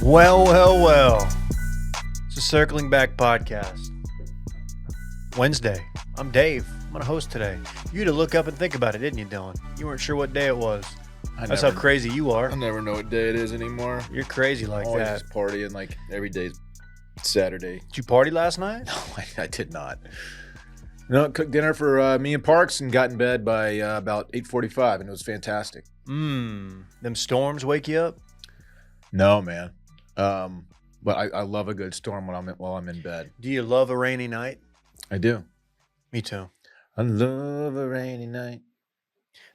Well. It's a Circling Back podcast. Wednesday. I'm Dave. I'm going to host today. You had to look up and think about it, didn't you, Dillon? You weren't sure what day it was. That's how crazy you are. I never know what day it is anymore. You're crazy like always that. Just partying like every day's Saturday. Did you party last night? No, I did not. No, cooked dinner for me and Parks and got in bed by about 8:45, and it was fantastic. Them storms wake you up? No, man. But I love a good storm while I'm in bed. Do you love a rainy night? I do. Me too. I love a rainy night.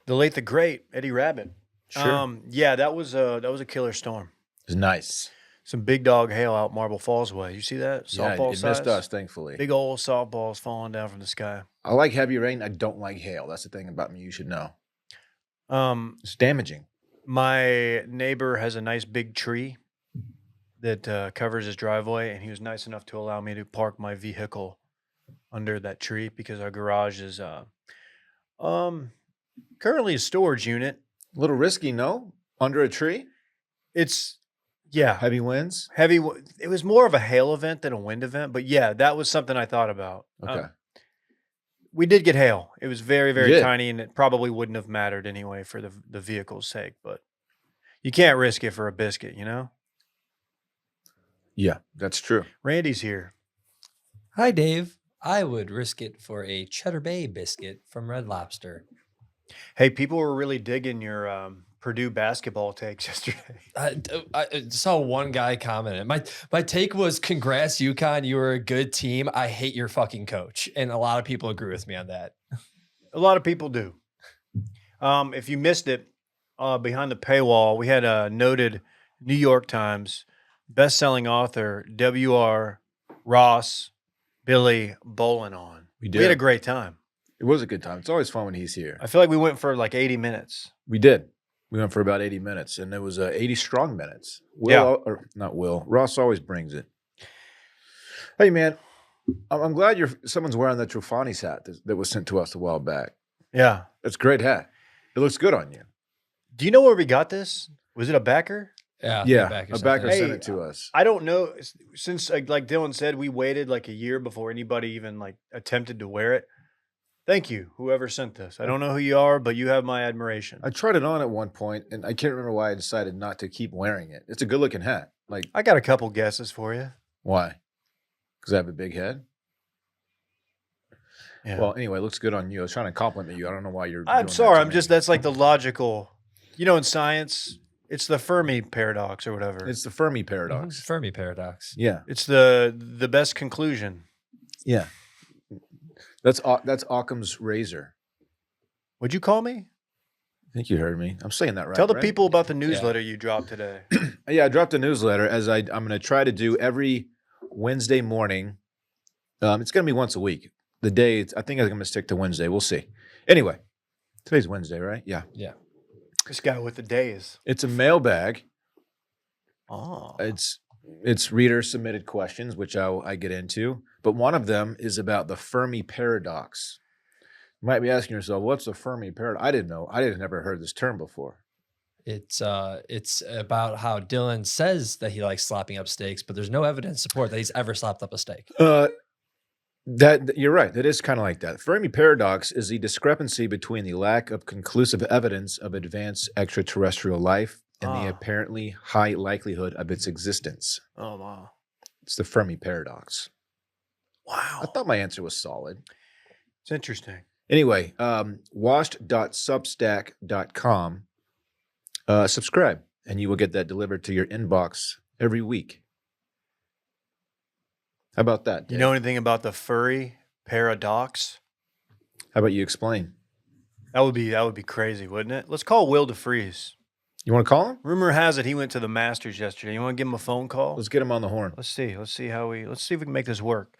The late, the great Eddie Rabbit. Sure. Yeah, that was a killer storm. It was nice. Some big dog hail out Marble Falls way. You see that? Softball it size? missed us, thankfully. Big old softballs falling down from the sky. I like heavy rain. I don't like hail. That's the thing about me you should know. It's damaging. My neighbor has a nice big tree that covers his driveway, and he was nice enough to allow me to park my vehicle under that tree because our garage is currently a storage unit. A little risky, no? Under a tree? It's Heavy winds? It was more of a hail event than a wind event, but yeah, that was something I thought about. Okay. We did get hail. It was very, very You did? tiny, and it probably wouldn't have mattered anyway for the vehicle's sake, but you can't risk it for a biscuit, you know? Yeah, that's true. Randy's here. Hi, Dave. I would risk it for a Cheddar Bay biscuit from Red Lobster. Hey, people were really digging your Purdue basketball takes yesterday. I saw one guy commented. My take was, congrats, UConn. You were a good team. I hate your fucking coach. And a lot of people agree with me on that. A lot of people do. If you missed it, behind the paywall, we had a noted New York Times best-selling author, W.R. Ross Billy Bolin on. We We had a great time. It was a good time. It's always fun when he's here. I feel like we went for like 80 minutes. We did. We went for about 80 minutes, and it was 80 strong minutes. Ross always brings it. Hey, man, I'm glad someone's wearing that Trofani's hat that was sent to us a while back. Yeah. That's a great hat. It looks good on you. Do you know where we got this? Was it a backer? Yeah, a backer sent it to us. I don't know. Since, like Dylan said, we waited like a year before anybody even like attempted to wear it. Thank you, whoever sent this. I don't know who you are, but you have my admiration. I tried it on at one point, and I can't remember why I decided not to keep wearing it. It's a good-looking hat. Like, I got a couple guesses for you. why? Because I have a big head? Yeah. Well, anyway, it looks good on you. I was trying to compliment you. I don't know why you're I'm doing sorry. that to me. That's like the logical, in science, it's the Fermi paradox or whatever. It's the Fermi paradox. Fermi paradox. Yeah. It's the best conclusion. Yeah. That's Occam's razor. What'd you call me? I think you heard me. I'm saying that right. Tell the right? people about the newsletter you dropped today. Yeah, I dropped a newsletter as I'm going to try to do every Wednesday morning. It's going to be once a week. The day, I think I'm going to stick to Wednesday. We'll see. Anyway, today's Wednesday, right? Yeah. Yeah. This guy with the days. It's a mailbag. Oh. It's reader submitted questions, which I get into. But one of them is about the Fermi paradox. You might be asking yourself, what's the Fermi paradox? I didn't know. I had never heard this term before. It's about how Dylan says that he likes slopping up steaks, but there's no evidence to support that he's ever slopped up a steak. That you're right. That is kind of like that. Fermi paradox is the discrepancy between the lack of conclusive evidence of advanced extraterrestrial life and the apparently high likelihood of its existence. Oh, wow. It's the Fermi paradox. Wow. I thought my answer was solid. It's interesting. Anyway, washed.substack.com. Subscribe, and you will get that delivered to your inbox every week. How about that, Dave? You know anything about the furry paradox? How about you explain? That would be crazy, wouldn't it? Let's call Will DeFreeze. You want to call him? Rumor has it he went to the Masters yesterday. You want to give him a phone call? Let's get him on the horn. Let's see if we can make this work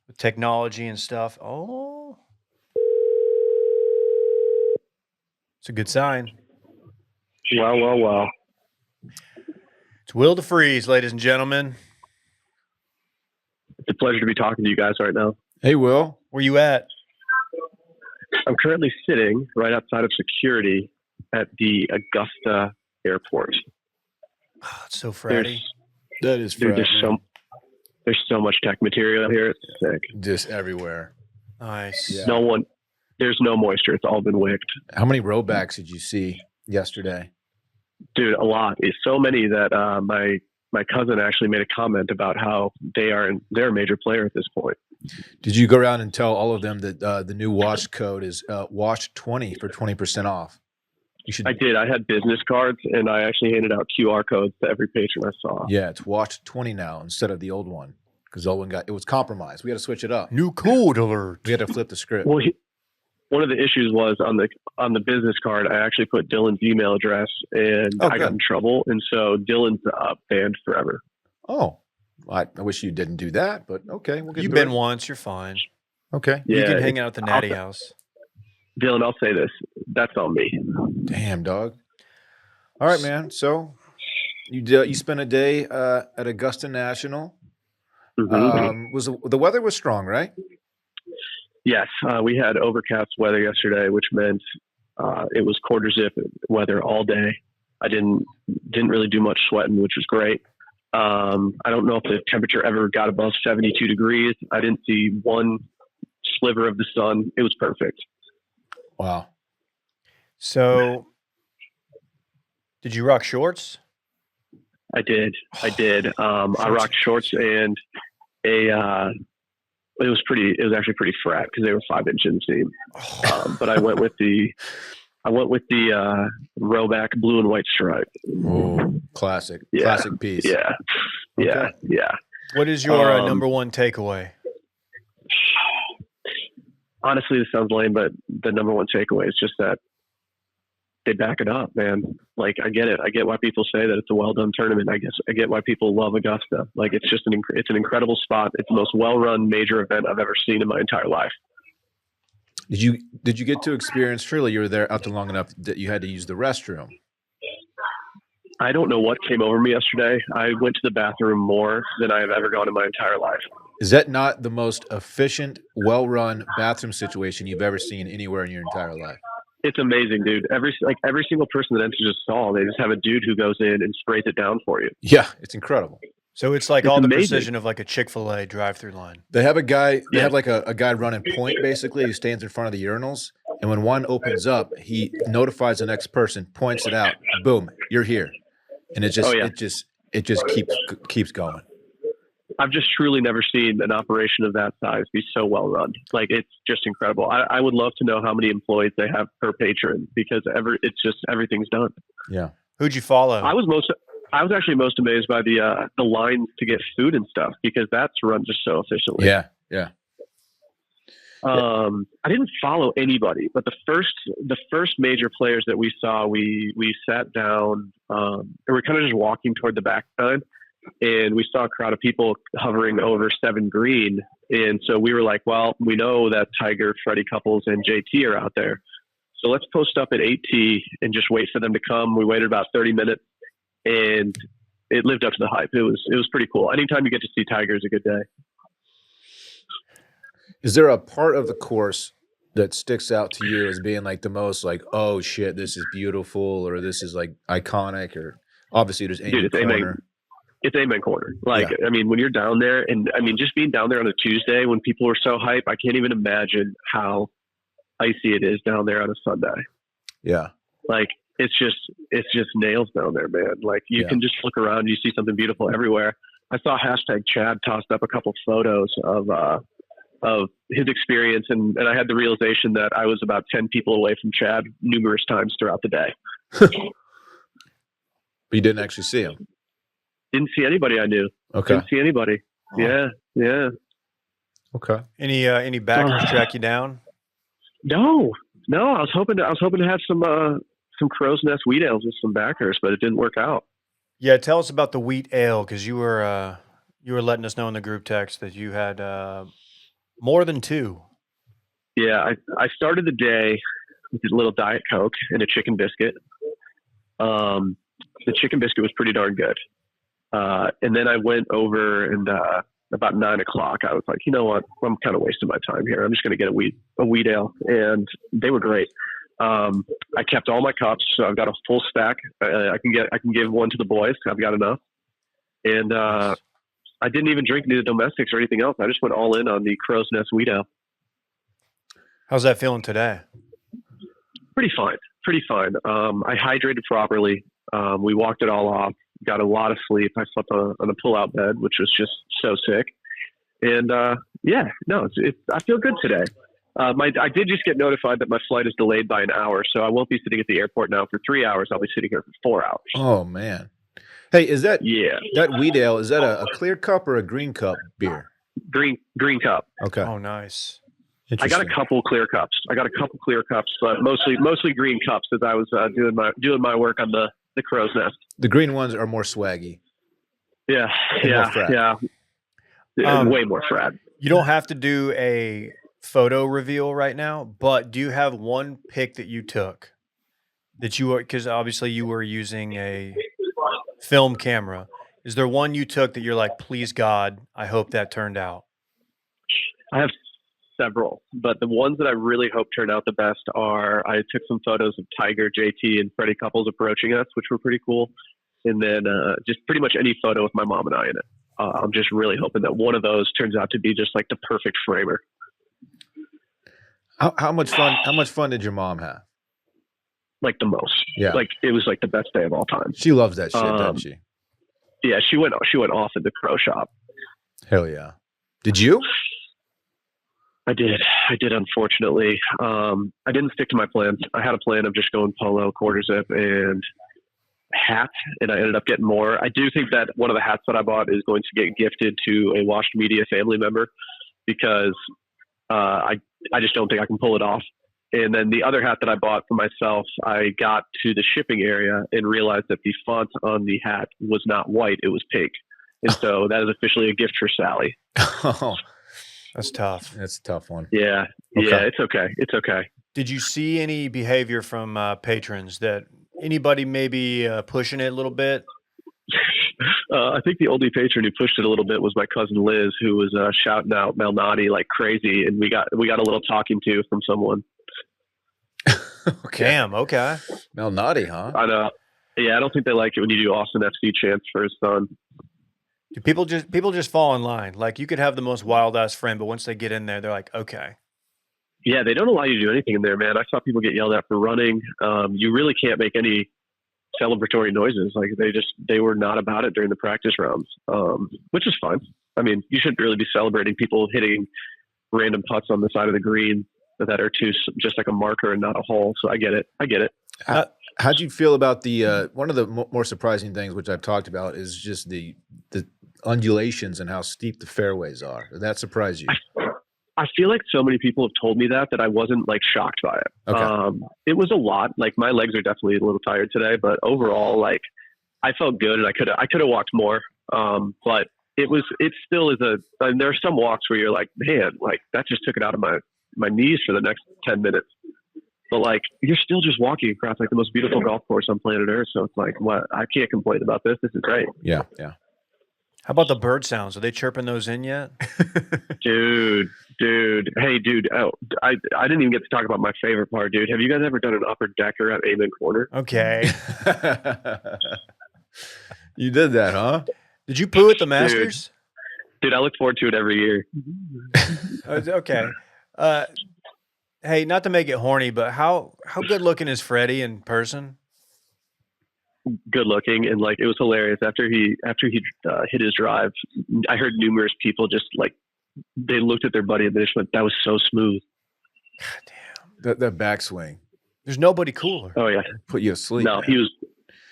with technology and stuff. Oh, it's a good sign. Well. It's Will DeFreeze, ladies and gentlemen. It's a pleasure to be talking to you guys right now. Hey, Will. Where you at? I'm currently sitting right outside of security at the Augusta airport. Oh, it's so fratty. That is Dude, frat, man. there's so much tech material here. It's sick. Just everywhere. Nice. Yeah. There's no moisture. It's all been wicked. How many rowbacks did you see yesterday? Dude, a lot. It's so many that my cousin actually made a comment about how they're a major player at this point. Did you go around and tell all of them that the new wash code is wash20 for 20% off? You should. I did. I had business cards, and I actually handed out QR codes to every patron I saw. Yeah, it's wash20 now instead of the old one because the old one it was compromised. We had to switch it up. New code alert. We had to flip the script. Well, one of the issues was on the business card, I actually put Dylan's email address, and I got in trouble, and so Dylan's banned forever. Oh, I wish you didn't do that, but okay. We'll get You've into been it. once. You're fine. Okay. Yeah, You can hang out at the Natty House. Dylan, I'll say this. That's on me. Damn, dog. All right, man. So you spent a day at Augusta National. Mm-hmm. The weather was strong, right? Yes, we had overcast weather yesterday, which meant it was quarter zip weather all day. I didn't really do much sweating, which was great. I don't know if the temperature ever got above 72 degrees. I didn't see one sliver of the sun. It was perfect. Wow. So, did you rock shorts? I did. I rocked shorts and it was actually pretty frat because they were 5-inch inseam. But I went with the rowback blue and white stripe. Oh, classic piece. Yeah. Okay. Yeah. What is your number one takeaway? Honestly, this sounds lame, but the number one takeaway is just that they back it up, man. Like, I get it. I get why people say that it's a well-done tournament. I get why people love Augusta. Like, it's just it's an incredible spot. It's the most well-run major event I've ever seen in my entire life. Did you get to experience? Surely you were there out there long enough that you had to use the restroom. I don't know what came over me yesterday. I went to the bathroom more than I have ever gone in my entire life. Is that not the most efficient, well-run bathroom situation you've ever seen anywhere in your entire life? It's amazing, dude. Every single person that enters a stall, they just have a dude who goes in and sprays it down for you. Yeah, it's incredible. So it's like It's all the amazing. precision of like a Chick-fil-A drive-through line. They have a guy. They Yeah. have like a guy running point basically who stands in front of the urinals, and when one opens up, he notifies the next person, points it out, boom, you're here, and it just keeps going. I've just truly never seen an operation of that size be so well run. Like, it's just incredible. I would love to know how many employees they have per patron because everything's done. Yeah. Who'd you follow? I was actually most amazed by the lines to get food and stuff because that's run just so efficiently. Yeah. I didn't follow anybody, but the first major players that we saw, we sat down and we're kind of just walking toward the backside, and we saw a crowd of people hovering over 7 green. And so we were like, well, we know that Tiger, Freddie Couples, and JT are out there. So let's post up at 8T and just wait for them to come. We waited about 30 minutes and it lived up to the hype. It was pretty cool. Anytime you get to see Tiger is a good day. Is there a part of the course that sticks out to you as being like the most like, oh shit, this is beautiful, or this is like iconic, or obviously there's Amen Corner. It's Amen Corner. Like, Yeah. I mean, when you're down there, and I mean, just being down there on a Tuesday when people are so hype, I can't even imagine how icy it is down there on a Sunday. Yeah. Like, it's just nails down there, man. Like, you can just look around, you see something beautiful everywhere. I saw #Chad tossed up a couple photos of his experience, and I had the realization that I was about 10 people away from Chad numerous times throughout the day. But you didn't actually see him. Didn't see anybody I knew. Okay. Didn't see anybody. Oh. Yeah. Okay. Any backers track you down? No. I was hoping to have some Crow's Nest wheat ales with some backers, but it didn't work out. Yeah, tell us about the wheat ale because you were letting us know in the group text that you had more than 2. Yeah, I started the day with a little Diet Coke and a chicken biscuit. The chicken biscuit was pretty darn good. And then I went over and about 9 o'clock, I was like, you know what? I'm kind of wasting my time here. I'm just going to get a wheat ale. And they were great. I kept all my cups. So I've got a full stack. I can give one to the boys. I've got enough. And I didn't even drink any of the domestics or anything else. I just went all in on the Crow's Nest Wheat Ale. How's that feeling today? Pretty fine. I hydrated properly. We walked it all off. Got a lot of sleep. I slept on a pull-out bed, which was just so sick. And I feel good today. I did just get notified that my flight is delayed by an hour, so I won't be sitting at the airport now for 3 hours. I'll be sitting here for 4 hours. Oh man. Hey, is that that wheat ale? Is that a clear cup or a green cup beer? green cup? Okay. Oh, nice. I got a couple clear cups. But mostly green cups as I was doing my work on the Crow's Nest. The green ones are more swaggy. Yeah. Way more frat. You don't have to do a photo reveal right now, but do you have one pic that you took that you were, because obviously you were using a film camera. Is there one you took that you're like, please God, I hope that turned out? I have several, but the ones that I really hope turned out the best are I took some photos of Tiger, JT, and Freddie Couples approaching us, which were pretty cool. And then just pretty much any photo with my mom and I in it. I'm just really hoping that one of those turns out to be just like the perfect framer. How much fun did your mom have? Like the most. Yeah. Like it was like the best day of all time. She loves that shit, doesn't she? Yeah, she went off at the Crow Shop. Hell yeah. Did you? I did, unfortunately. I didn't stick to my plan. I had a plan of just going polo, quarter zip, and hat, and I ended up getting more. I do think that one of the hats that I bought is going to get gifted to a Washed Media family member because I just don't think I can pull it off. And then the other hat that I bought for myself, I got to the shipping area and realized that the font on the hat was not white, it was pink. And so that is officially a gift for Sally. Oh, That's tough. that's a tough one. Yeah. Okay. Yeah, it's okay. It's okay. Did you see any behavior from patrons that anybody maybe pushing it a little bit? I think the only patron who pushed it a little bit was my cousin Liz, who was shouting out Malnati like crazy, and we got a little talking to from someone. Okay. Damn, okay. Malnati, huh? I know. Yeah, I don't think they like it when you do Austin FC chants for his son. Do people just fall in line? Like you could have the most wild ass friend, but once they get in there, they're like, okay. Yeah, they don't allow you to do anything in there, man. I saw people get yelled at for running. You really can't make any celebratory noises. Like they were not about it during the practice rounds, which is fine. I mean, you shouldn't really be celebrating people hitting random putts on the side of the green that are just like a marker and not a hole. So I get it. How'd you feel about the one of the more surprising things, which I've talked about, is just the undulations and how steep the fairways are? Did that surprise you? I feel like so many people have told me that I wasn't like shocked by it. Okay. It was a lot. Like my legs are definitely a little tired today, but overall, like I felt good and I could have walked more. But it still is and there are some walks where you're like, man, like that just took it out of my knees for the next 10 minutes. But like you're still just walking across like the most beautiful golf course on planet Earth. So it's like, what? I can't complain about this. This is great. Yeah. How about the bird sounds? Are they chirping those in yet? Dude. Hey, dude. Oh, I didn't even get to talk about my favorite part, dude. Have you guys ever done an upper decker at Amen Corner? Okay. You did that, huh? Did you poo at the Masters? Dude, I look forward to it every year. Okay. Hey, not to make it horny, but how good looking is Freddie in person? Good looking, and like it was hilarious after he hit his drive. I heard numerous people just like they looked at their buddy and they just went, "That was so smooth." God damn. That backswing. There's nobody cooler. Oh yeah, Put you to sleep. no, man.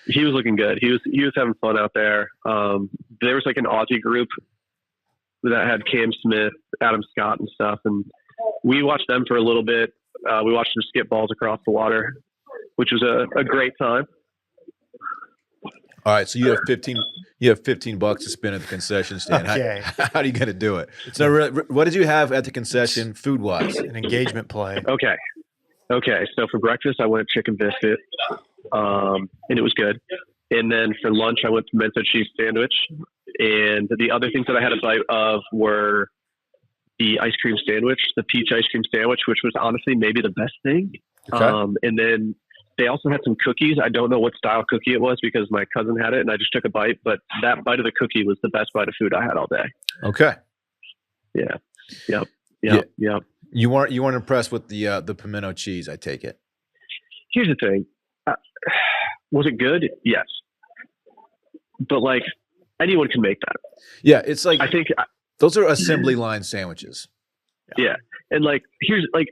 he was looking good. He was having fun out there. There was like an Aussie group that had Cam Smith, Adam Scott, and stuff, and we watched them for a little bit. We watched them skip balls across the water, which was a great time. All right, so you have $15 to spend at the concession stand. Okay. How are you going to do it? So, what did you have at the concession, food wise? An engagement play. Okay. So for breakfast, I went chicken biscuit, and it was good. And then for lunch, I went pimento cheese sandwich. And the other things that I had a bite of were the ice cream sandwich, the peach ice cream sandwich, which was honestly maybe the best thing. Okay. And then They also had some cookies. I don't know what style cookie it was because my cousin had it and I just took a bite, but that bite of the cookie was the best bite of food I had all day. Okay. Yeah. Yep. Yeah. Yep. Yep. You weren't impressed with the pimento cheese, I take it. Here's the thing. Was it good? Yes. But like anyone can make that. Yeah, it's like I think those are assembly line sandwiches. yeah. And like here's like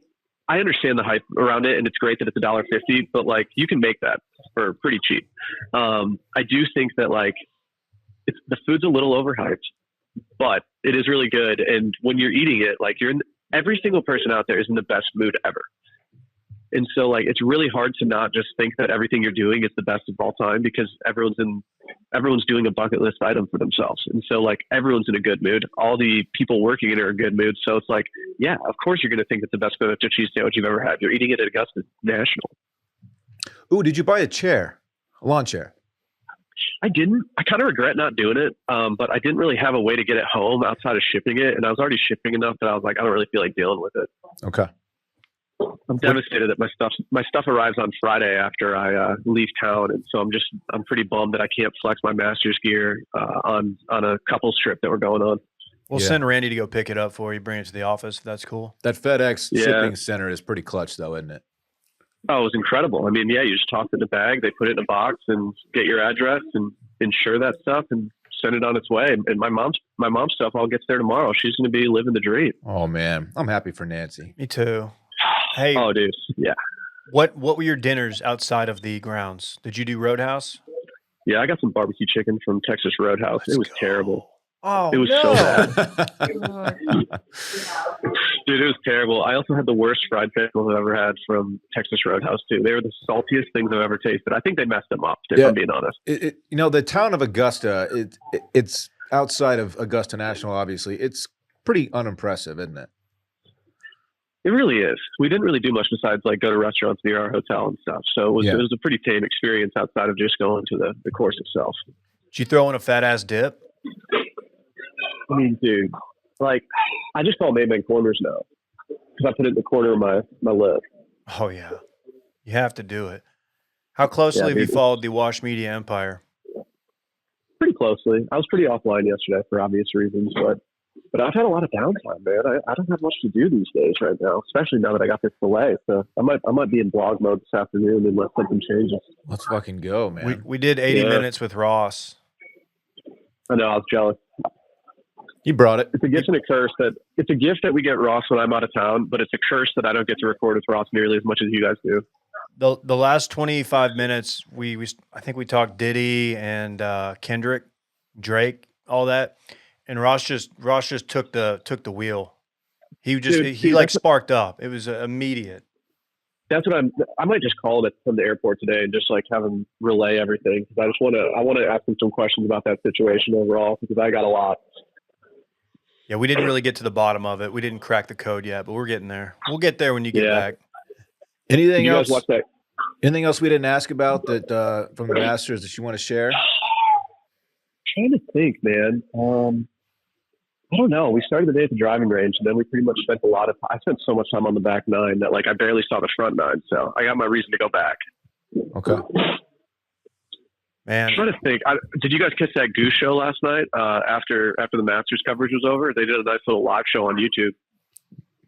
I understand the hype around it and it's great that it's $1.50, but like you can make that for pretty cheap. I do think that like the food's a little overhyped, but it is really good. And when you're eating it, like every single person out there is in the best mood ever. And so like, it's really hard to not just think that everything you're doing is the best of all time because everyone's doing a bucket list item for themselves. And so like, everyone's in a good mood. All the people working in it are in a good mood. So it's like, yeah, of course you're going to think it's the best pimento cheese sandwich you've ever had. You're eating it at Augusta National. Ooh, did you buy a lawn chair? I didn't. I kind of regret not doing it, but I didn't really have a way to get it home outside of shipping it. And I was already shipping enough that I was like, I don't really feel like dealing with it. Okay. I'm devastated that my stuff arrives on Friday after I leave town, and so I'm pretty bummed that I can't flex my Masters gear on a couples trip that we're going on. We'll send Randy to go pick it up for you, bring it to the office. If that's cool. That FedEx shipping center is pretty clutch, though, isn't it? Oh, it was incredible. I mean, yeah, you just toss it in a bag, they put it in a box, and get your address and insure that stuff, and send it on its way. And my mom's stuff all gets there tomorrow. She's going to be living the dream. Oh man, I'm happy for Nancy. Me too. Hey, oh, dude, yeah. What were your dinners outside of the grounds? Did you do Roadhouse? Yeah, I got some barbecue chicken from Texas Roadhouse. It was terrible. Oh, it was no. so bad. Dude, it was terrible. I also had the worst fried pickles I've ever had from Texas Roadhouse too. They were the saltiest things I've ever tasted. I think they messed them up, if I'm being honest. The town of Augusta, it's outside of Augusta National, obviously. It's pretty unimpressive, isn't it? It really is. We didn't really do much besides like go to restaurants near our hotel and stuff. So it was a pretty tame experience outside of just going to the course itself. Did you throw in a fat ass dip? I mean, dude, like I just call Maybank Corners now because I put it in the corner of my lip. Oh yeah, you have to do it. How closely have you followed the Wash Media empire? Pretty closely. I was pretty offline yesterday for obvious reasons, but I've had a lot of downtime, man. I don't have much to do these days right now, especially now that I got this delay. So I might be in blog mode this afternoon unless something changes. Let's fucking go, man. We did 80 minutes with Ross. I know, I was jealous. He brought it. It's a gift and a curse it's a gift that we get Ross when I'm out of town, but it's a curse that I don't get to record with Ross nearly as much as you guys do. The last 25 minutes, I think we talked Diddy and Kendrick, Drake, all that, and Ross just took the wheel. He sparked up. It was immediate. That's what I might just call him from the airport today and just like have him relay everything because I want to ask him some questions about that situation overall because I got a lot. Yeah, we didn't really get to the bottom of it. We didn't crack the code yet, but we're getting there. We'll get there when you get back. Anything you else? Guys watch that? Anything else we didn't ask about that from the Masters that you want to share? Trying to think, man. I don't know. We started the day at the driving range, and then we pretty much spent I spent so much time on the back nine that like I barely saw the front nine. So I got my reason to go back. Okay. Man, I'm trying to think. Did you guys catch that Goose show last night after the Masters coverage was over? They did a nice little live show on YouTube.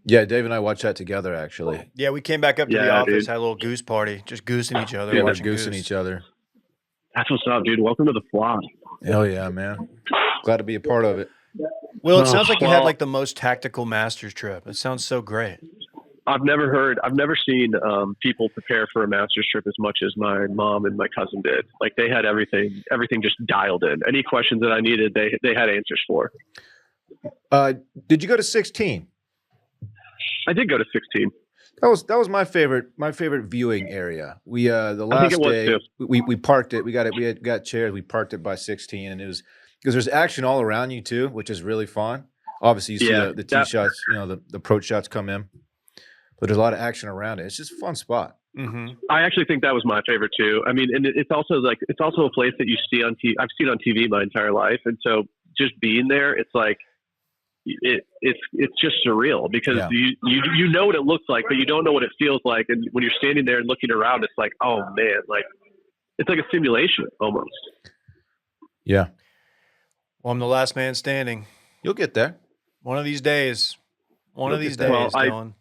Yeah, Dave and I watched that together, actually. Yeah, we came back up to the office, had a little goose party, just goosing each other. Yeah, we're goosing each other. That's what's up, dude. Welcome to the flock. Hell yeah, man. Glad to be a part of it. Well, it sounds like you had like the most tactical Masters trip. It sounds so great. I've never seen people prepare for a Masters trip as much as my mom and my cousin did. Like they had everything just dialed in. Any questions that I needed, they had answers for. Did you go to 16? I did go to 16. That was my favorite viewing area. We the last day we parked it. We got chairs. We parked it by 16, and it was because there's action all around you too, which is really fun. Obviously, you see the tee shots, the approach shots come in, but there's a lot of action around it. It's just a fun spot. Mm-hmm. I actually think that was my favorite too. I mean, and it's also a place that you see on TV. I've seen on TV my entire life, and so just being there, it's like it's just surreal because Yeah. you know what it looks like, but you don't know what it feels like. And when you're standing there and looking around, it's like, oh man, like it's like a simulation almost. Yeah. Well, I'm the last man standing. You'll get there. One of these days. One You'll of these get there. days, Well,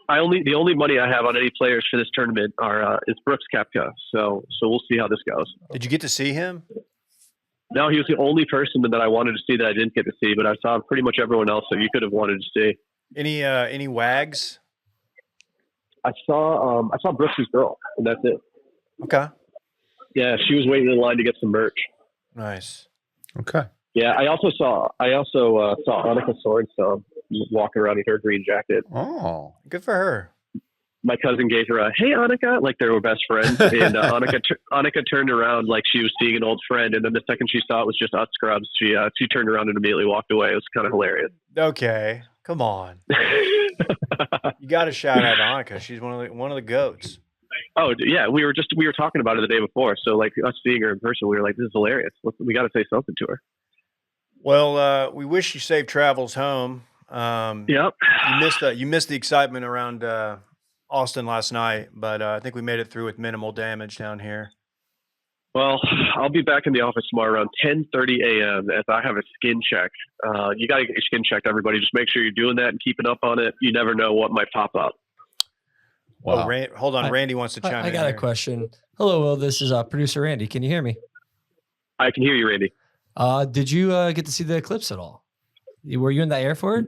Dylan. the only money I have on any players for this tournament is Brooks Koepka. So we'll see how this goes. Did you get to see him? No, he was the only person that I wanted to see that I didn't get to see, but I saw pretty much everyone else that you could have wanted to see. Any wags? I saw Brooks' girl, and that's it. Okay. Yeah, she was waiting in line to get some merch. Nice. Okay. Yeah, I also saw Annika Sorensen walking around in her green jacket. Oh. Good for her. My cousin gave her a "Hey Annika," like they were best friends, and Annika turned around like she was seeing an old friend, and then the second she saw it was just us scrubs, she turned around and immediately walked away. It was kind of hilarious. Okay. Come on. You got to shout out Annika. She's one of the goats. Oh yeah, we were talking about it the day before. So like us seeing her in person, we were like, "This is hilarious. We got to say something to her." Well, we wish you safe travels home. Yep. You missed the excitement around Austin last night, but I think we made it through with minimal damage down here. Well, I'll be back in the office tomorrow around 10:30 a.m. as I have a skin check. You got to get your skin checked, everybody. Just make sure you're doing that and keeping up on it. You never know what might pop up. Wow. Oh, hold on. Randy wants to chime in. I got a here. question. Hello, Will. This is producer Randy. Can you hear me? I can hear you, Randy. Did you get to see the eclipse at all? Were you in the air for it?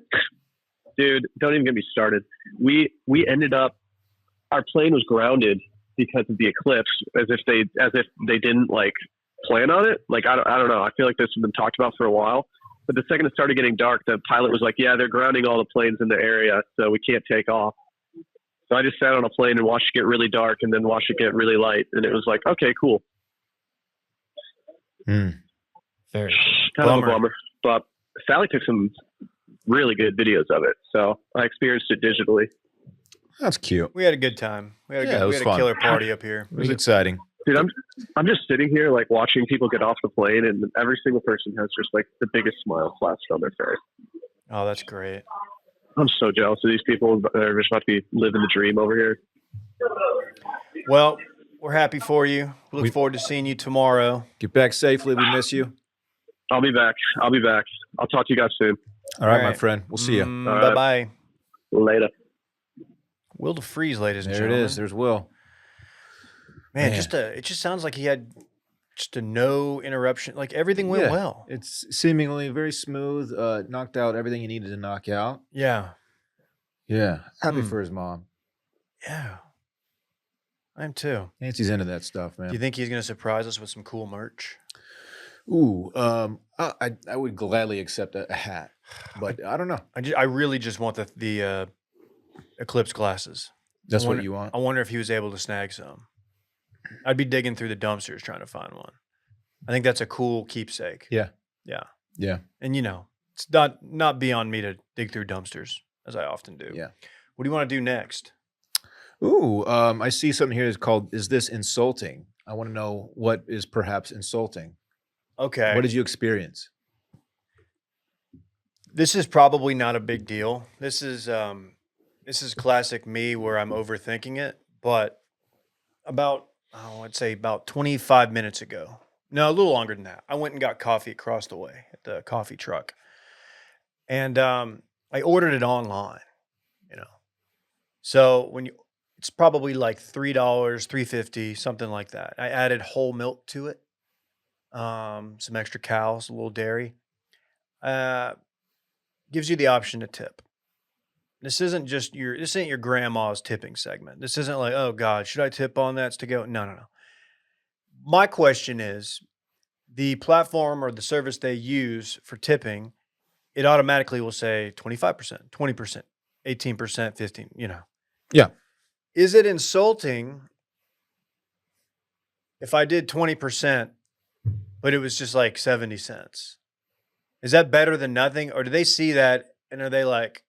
Dude, don't even get me started. We ended up, our plane was grounded because of the eclipse, as if they didn't like plan on it. Like I don't know. I feel like this has been talked about for a while. But the second it started getting dark, the pilot was like, "Yeah, they're grounding all the planes in the area, so we can't take off." So I just sat on a plane and watched it get really dark, and then watched it get really light, and it was like, okay, cool. Very Kind of a bummer, but Sally took some really good videos of it, so I experienced it digitally. That's cute. We had a good time. We had Yeah, it was a fun. killer party up here. It was exciting. Dude, I'm just sitting here like watching people get off the plane, and every single person has just like the biggest smile plastered on their face. Oh, that's great. I'm so jealous of these people that are just about to be living the dream over here. Well, we're happy for you. We look forward to seeing you tomorrow. Get back safely. We miss you. I'll be back. I'll talk to you guys soon. All right, All my right. friend. We'll see you. All right. Bye-bye. Later. Will DeFreeze, ladies and There it gentlemen. is. There's Will. Man, Man. it just sounds like he had just a no interruption. Like everything went Yeah. well. It's seemingly very smooth. Knocked out everything you needed to knock out. Yeah. Yeah. Happy Hmm. for his mom. Yeah. I am too. Nancy's into that stuff, man. Do you think he's going to surprise us with some cool merch? Ooh, I would gladly accept a hat, but I don't know. I really just want the Eclipse glasses. That's I wonder, what you want. I wonder if he was able to snag some. I'd be digging through the dumpsters trying to find one. I think that's a cool keepsake. Yeah. Yeah. Yeah. And it's not beyond me to dig through dumpsters, as I often do. Yeah. What do you want to do next? Ooh, I see something here is called, is this insulting? I want to know what is perhaps insulting. Okay. What did you experience? This is probably not a big deal. This is classic me where I'm overthinking it, but I'd say about 25 minutes ago. No, a little longer than that. I went and got coffee across the way at the coffee truck. And I ordered it online, So it's probably like $3, $3.50, something like that. I added whole milk to it. Some extra cows, a little dairy. Gives you the option to tip. This isn't your grandma's tipping segment. This isn't like, oh God, should I tip on that? It's to go. No. My question is, the platform or the service they use for tipping, it automatically will say 25%, 20%, 18%, 15%, Yeah. Is it insulting if I did 20%, but it was just like 70 cents? Is that better than nothing? Or do they see that and are they like,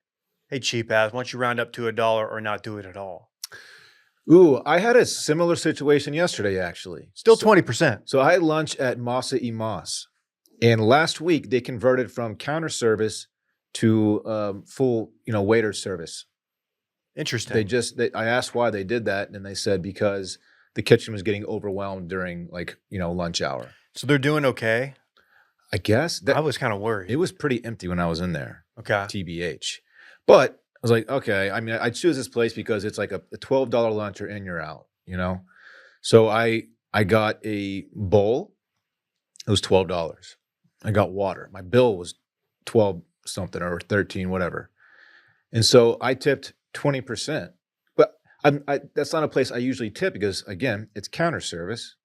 hey, cheap ass, why don't you round up to $1 or not do it at all? Ooh, I had a similar situation yesterday, actually. Still 20%. So I had lunch at Masa y Mas. And last week, they converted from counter service to full, waiter service. Interesting. I asked why they did that, and they said because the kitchen was getting overwhelmed during lunch hour. So they're doing okay. I guess I was kind of worried. it was pretty empty when I was in there. Okay. TBH. But I was like, okay. I mean, I choose this place because it's like a $12 lunch, or in, you're out. So I got a bowl. It was $12. I got water. My bill was 12 something or 13, whatever. And so I tipped 20%. But that's not a place I usually tip because, again, it's counter service.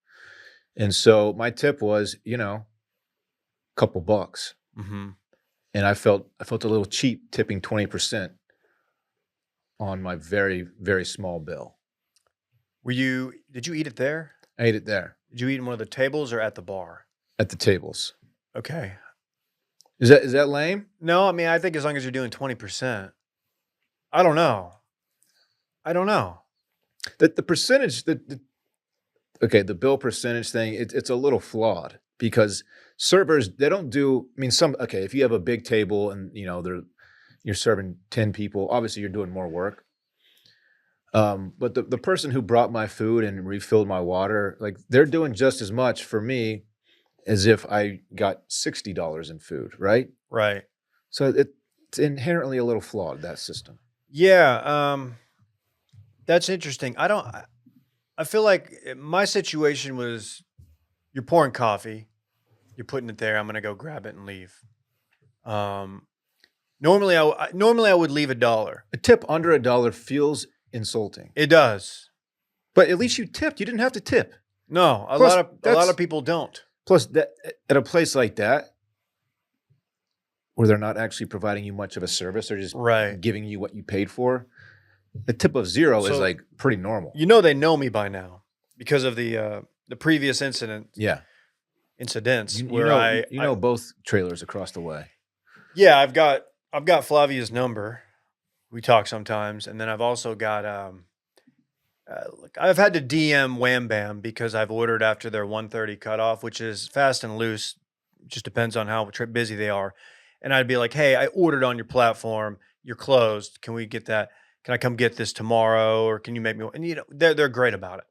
And so my tip was, couple bucks. Mm-hmm. And I felt a little cheap tipping 20% on my very, very small bill. Did you eat it there? I ate it there Did you eat in one of the tables or at the bar? at the tables. Okay. Is that lame? No, I mean, I think as long as you're doing 20%. I don't know. The percentage, the bill percentage thing, it's a little flawed because servers, they don't do, I mean, if you have a big table and, you're serving 10 people, obviously you're doing more work. But the person who brought my food and refilled my water, like they're doing just as much for me as if I got $60 in food, right? Right. So it's inherently a little flawed, that system. Yeah. That's interesting. I feel like my situation was you're pouring coffee, you're putting it there. I'm going to go grab it and leave. Normally I would leave $1. A tip under $1 feels insulting. It does. But at least you tipped. You didn't have to tip. No, a Plus, lot of people don't. Plus, that at a place like that, where they're not actually providing you much of a service, they're just Right. giving you what you paid for. A tip of 0 is So- like pretty normal. They know me by now because of the previous incidents where You know both trailers across the way. Yeah, I've got Flavia's number. We talk sometimes, and then I've also got I've had to DM Wham Bam because I've ordered after their 1:30 cutoff, which is fast and loose. Just depends on how busy they are. And I'd be like, "Hey, I ordered on your platform. You're closed. Can we get that? Can I come get this tomorrow, or can you make me?" And they're great about it.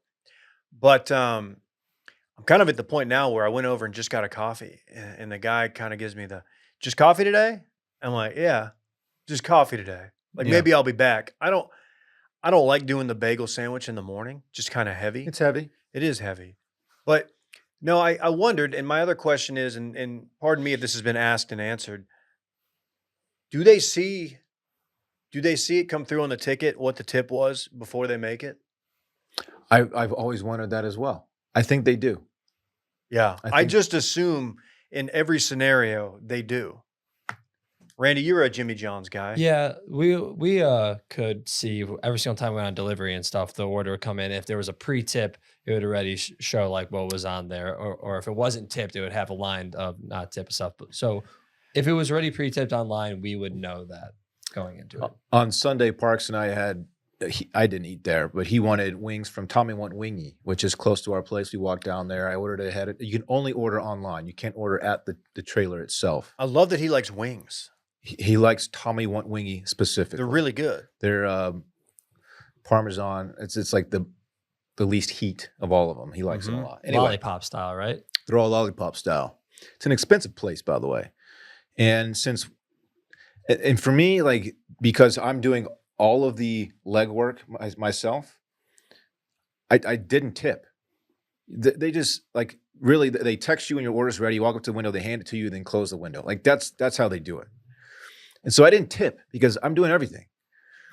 But I'm kind of at the point now where I went over and just got a coffee, and the guy kind of gives me the just coffee today. I'm like, yeah, just coffee today. Like Yeah. maybe I'll be back. I don't like doing the bagel sandwich in the morning. Just kind of heavy. It's heavy. It is heavy. But no, I wondered, and my other question is, and pardon me if this has been asked and answered, do they see it come through on the ticket what the tip was before they make it? I've always wondered that as well. I think they do. Yeah. I I think- just assume in every scenario they do. Randy, you're a Jimmy John's guy. Yeah, we could see every single time we went on delivery and stuff, the order would come in. If there was a pre-tip, it would already show like what was on there, or if it wasn't tipped, it would have a line of not tip stuff. So if it was already pre-tipped online, we would know that going into it. On Sunday, Parks and I I didn't eat there, but he wanted wings from Tommy Want Wingy, which is close to our place. We walked down there. I ordered ahead. You can only order online. You can't order at the trailer itself. I love that he likes wings. He likes Tommy Want Wingy specifically. They're really good. They're Parmesan. It's like the least heat of all of them. He likes it a lot. Anyway, Lollipop style, right? they're all lollipop style. It's an expensive place, by the way. And for me, like, because I'm doing all of the legwork myself, I didn't tip. They just like really they text you when your order's ready. You walk up to the window, they hand it to you, then close the window. Like that's how they do it. And so I didn't tip because I'm doing everything.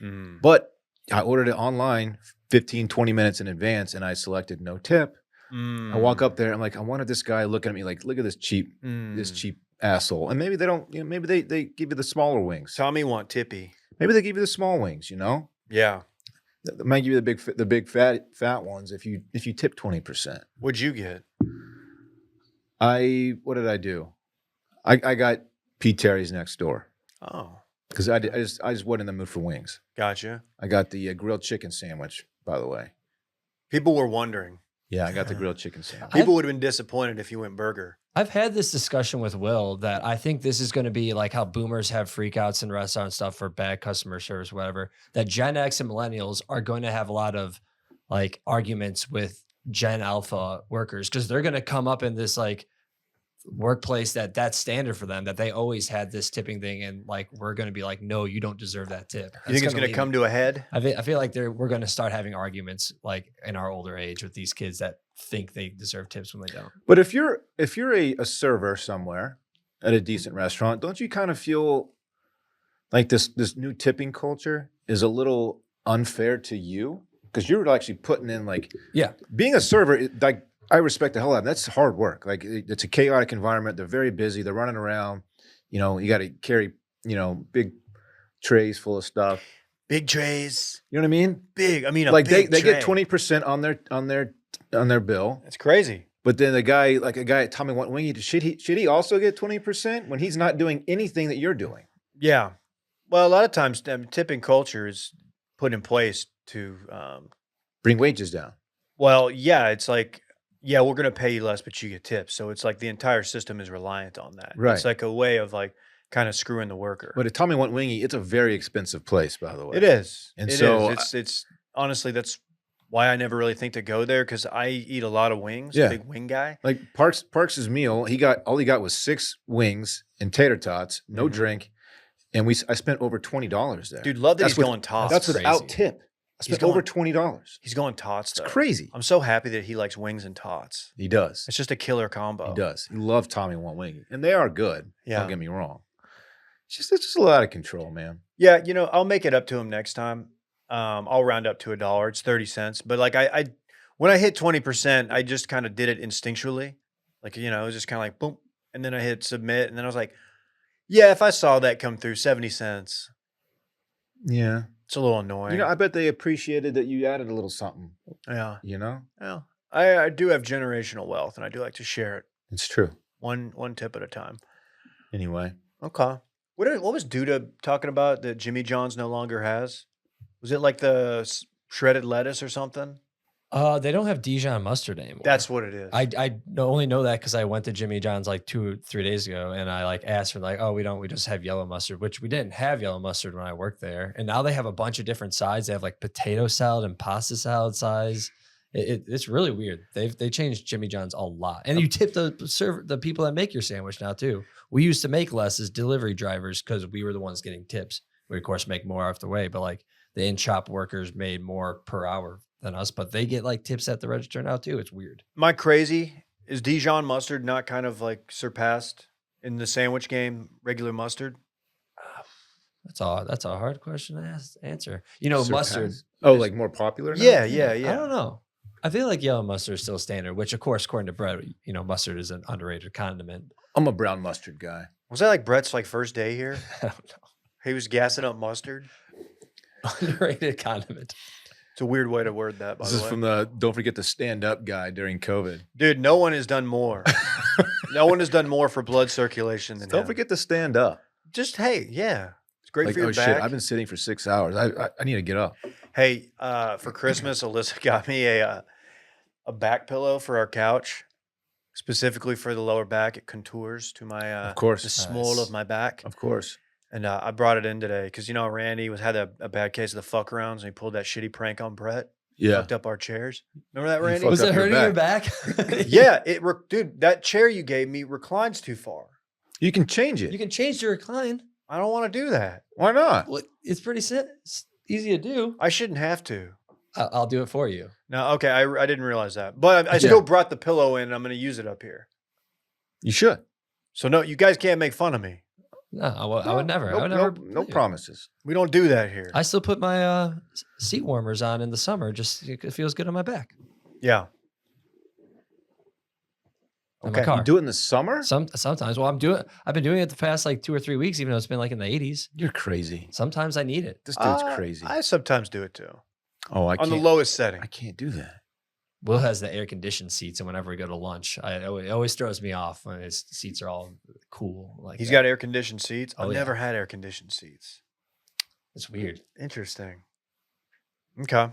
Mm. But I ordered it online 15, 20 minutes in advance, and I selected no tip. I walk up there, I'm like, I wanted this guy looking at me like, look at this cheap asshole. And maybe they don't, maybe they give you the smaller wings. Tommy want tippy. Maybe they give you the small wings, Yeah. They might give you the big fat ones if you tip 20%. What'd you get? What did I do? I got Pete Terry's next door Oh, because I just wasn't in the mood for wings. gotcha. I got the grilled chicken sandwich, by the way. People were wondering. Yeah, I got the grilled chicken sandwich. People would have been disappointed if you went burger. I've had this discussion with Will that I think this is going to be like how boomers have freakouts in restaurant and stuff for bad customer service, whatever. That Gen X and millennials are going to have a lot of like arguments with Gen Alpha workers because they're going to come up in this like workplace that's standard for them, that they always had this tipping thing, and like we're going to be like, no, you don't deserve that tip. You think it's going to come to a head? I feel like we're going to start having arguments like in our older age with these kids that think they deserve tips when they don't. But if you're a server somewhere at a decent restaurant, don't you kind of feel like this new tipping culture is a little unfair to you? Because you're actually putting in like, yeah, being a server, like I respect the hell out of them. That's hard work. Like it's a chaotic environment. They're very busy. They're running around. You know, you got to carry, big trays full of stuff. Big trays. You know what I mean? Big. I mean, like they tray. get 20% on their bill. That's crazy. But then a guy at Tommy Wingy, should he also get 20% when he's not doing anything that you're doing? Yeah. Well, a lot of times tipping culture is put in place to bring wages down. Well, yeah, it's like, yeah, we're going to pay you less, but you get tips. So it's like the entire system is reliant on that. Right. It's like a way of like kind of screwing the worker. But at Tommy Wingy, it's a very expensive place, by the way. It is. And it so is. It's honestly, that's why I never really think to go there, because I eat a lot of wings. Yeah. Big wing guy. Like Parks's meal, all he got was 6 wings and tater tots, no drink, and I spent over $20 there. Dude, love that he's going tots. That's without tip. I spent over $20. He's going tots. It's though. crazy. I'm so happy that he likes wings and tots. He does. It's just a killer combo. He does. He loves Tommy Wingy, and they are good. Yeah. Don't get me wrong. It's just a lot out of control, man. Yeah, I'll make it up to him next time. I'll round up to $1. It's 30 cents. But like I when I hit 20%, I just kind of did it instinctually. Like, it was just kind of like boom. And then I hit submit. And then I was like, yeah, if I saw that come through, 70 cents. Yeah. It's a little annoying. I bet they appreciated that you added a little something. Yeah. Yeah. I do have generational wealth, and I do like to share it. It's true. One tip at a time. Anyway. Okay. What was Duda talking about that Jimmy John's no longer has? Was it like the shredded lettuce or something? They don't have Dijon mustard anymore. That's what it is. I only know that because I went to Jimmy John's like 2 or 3 days ago, and I like asked for like, oh, we just have yellow mustard, which we didn't have yellow mustard when I worked there. And now they have a bunch of different sides. They have like potato salad and pasta salad size. It's really weird. They changed Jimmy John's a lot, and you tip the people that make your sandwich now too. We used to make less as delivery drivers because we were the ones getting tips. We of course make more off the way, but like the in-shop workers made more per hour than us, but they get like tips at the register now too. It's weird. Am I crazy? Is Dijon mustard not kind of like surpassed in the sandwich game regular mustard? That's a hard question to answer. Mustard. Oh, like more popular now? Yeah. I don't know. I feel like yellow mustard is still standard, which of course, according to Brett, mustard is an underrated condiment. I'm a brown mustard guy. Was that like Brett's like first day here? I don't know. He was gassing up mustard. Underrated condiment. It's a weird way to word that, by This the is way. from the Don't Forget to Stand Up guy during COVID. Dude, no one has done more. No one has done more for blood circulation than Don't him. forget to stand up. Just, hey, yeah. It's great Like, for your oh back. shit, I've been sitting for 6 hours. I need to get up. Hey, for Christmas, Alyssa got me a back pillow for our couch, specifically for the lower back. It contours to my Of course. the small Nice. of my back. Of course. And I brought it in today because Randy had a bad case of the fuck arounds, and he pulled that shitty prank on Brett. Yeah. Fucked up our chairs. Remember that, He Randy? fucked Was up it your hurting your back? Yeah, dude, that chair you gave me reclines too far. You can change it. You can change your recline. I don't want to do that. Why not? Well, it's pretty it's easy to do. I shouldn't have to. I'll do it for you. No, okay, I didn't realize that. But I still brought the pillow in, and I'm going to use it up here. You should. So no, you guys can't make fun of me. No, I would never. No, I would never. no promises. We don't do that here. I still put my seat warmers on in the summer. Just it feels good on my back. Yeah. In my Okay. car. You do it in the summer? Sometimes. Well, I've been doing it the past like 2 or 3 weeks, even though it's been like in the 80s. You're crazy. Sometimes I need it. This dude's crazy. I sometimes do it too. Oh, I On can't. the lowest setting. I can't do that. Will has the air conditioned seats, and whenever we go to lunch, it always throws me off when his seats are all cool. Like He's that. got air conditioned seats. Oh, I've yeah. never had air conditioned seats. It's weird. Interesting. Okay.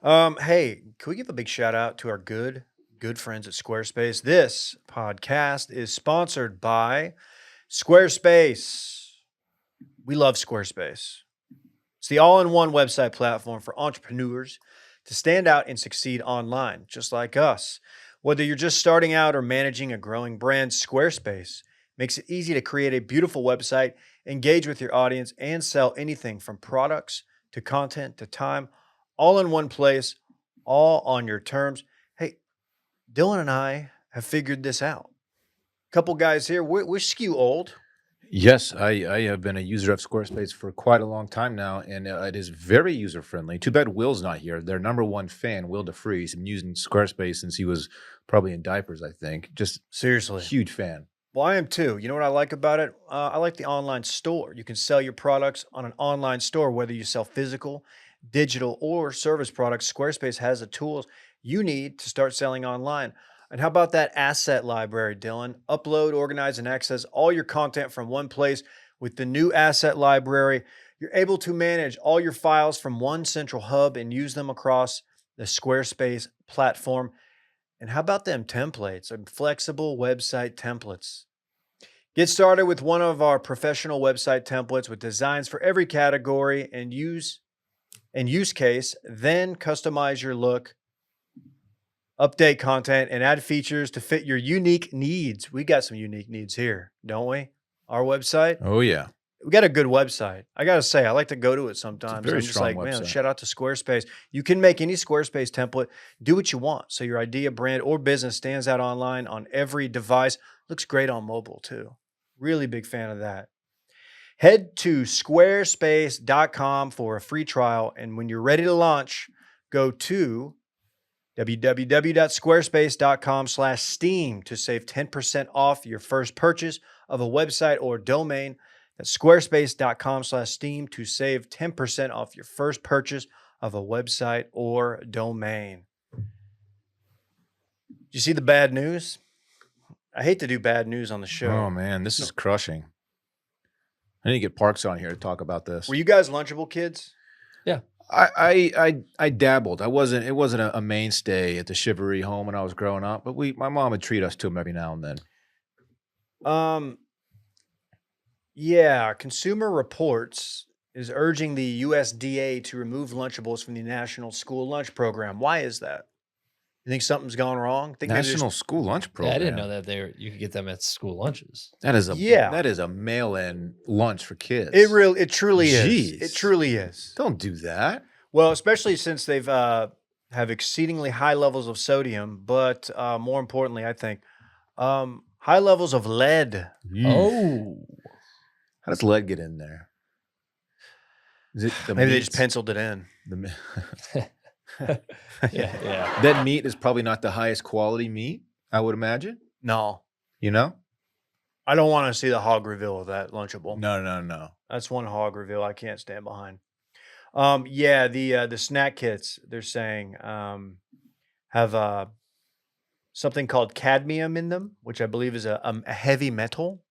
Hey, can we give a big shout out to our good friends at Squarespace? This podcast is sponsored by Squarespace. We love Squarespace. It's the all-in-one website platform for entrepreneurs to stand out and succeed online, just like us. Whether you're just starting out or managing a growing brand, Squarespace makes it easy to create a beautiful website, engage with your audience, and sell anything from products to content to time, all in one place, all on your terms. Hey, Dylan and I have figured this out. Couple guys here, we're skew old. Yes, I have been a user of Squarespace for quite a long time now, and it is very user friendly. Too bad Will's not here. Their number one fan, Will DeFreeze, been using Squarespace since he was probably in diapers, I think. Just Seriously. huge fan. Well, I am too. You know what I like about it? I like the online store. You can sell your products on an online store, whether you sell physical, digital, or service products. Squarespace has the tools you need to start selling online. And how about that asset library, Dylan? Upload, organize, and access all your content from one place. With the new asset library, you're able to manage all your files from one central hub and use them across the Squarespace platform. And how about them templates and flexible website templates? Get started with one of our professional website templates with designs for every category and use case, then customize your look, update content, and add features to fit your unique needs. We got some unique needs here, don't we? Our website, Oh, yeah. we got a good website. I got to say, I like to go to it sometimes. very I'm just strong like, man, website. shout out to Squarespace. You can make any Squarespace template, do what you want. So your idea, brand, or business stands out online on every device. Looks great on mobile too. Really big fan of that. Head to squarespace.com for a free trial. And when you're ready to launch, go to www.squarespace.com/steam to save 10% off your first purchase of a website or domain. That's squarespace.com/steam to save 10% off your first purchase of a website or domain. Did you see the bad news? I hate to do bad news on the show. Oh, man, this is crushing. I need to get Parks on here to talk about this. Were you guys Lunchable kids? I dabbled. It wasn't a mainstay at the Chivalry home when I was growing up, but my mom would treat us to them every now and then. Yeah, Consumer Reports is urging the USDA to remove Lunchables from the National School Lunch Program. Why is that? You think something's gone wrong? Think maybe there's- National School Lunch Yeah, Program. I didn't know that you could get them at school lunches. That is Yeah. that is a mail-in lunch for kids. It truly is. Jeez. It truly is. Don't do that. Well, especially since they've have exceedingly high levels of sodium, but more importantly, I think high levels of lead. Oh, How does lead get in there? Is it the Maybe they just meats? penciled it in. yeah. That meat is probably not the highest quality meat, I would imagine. No, You know? I don't want to see the hog reveal of that Lunchable. No. That's one hog reveal I can't stand behind. Yeah, the snack kits they're saying have something called cadmium in them, which I believe is a heavy metal,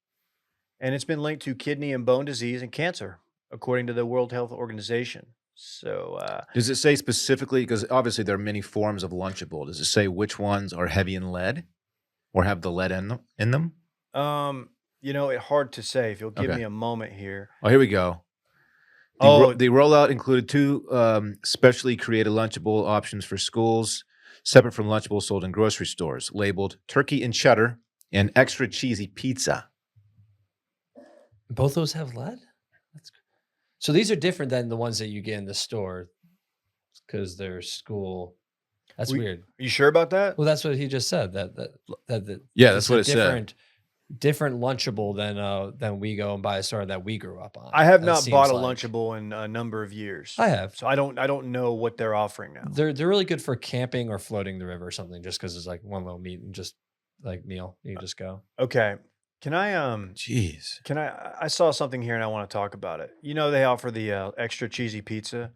and it's been linked to kidney and bone disease and cancer, according to the World Health Organization. So Does it say specifically, because obviously there are many forms of Lunchable, does it say which ones are heavy in lead or have the lead in them? it's hard to say. If you'll give Okay. me a moment here. Oh, here we go. The rollout included 2 specially created Lunchable options for schools, separate from Lunchables sold in grocery stores, labeled turkey and cheddar and extra cheesy pizza. Both those have lead. So these are different than the ones that you get in the store because they're school. That's weird. Are you sure about that? Well, that's what he just said. That Yeah, it's that's what a it said. different Lunchable than we go and buy a store that we grew up on. I have That not seems bought a like- Lunchable in a number of years. I have. So I don't know what they're offering now. They're really good for camping or floating the river or something. Just because it's like one little meat and just like meal, you just go. Okay. Can I Jeez. I saw something here and I want to talk about it. You know they offer the extra cheesy pizza.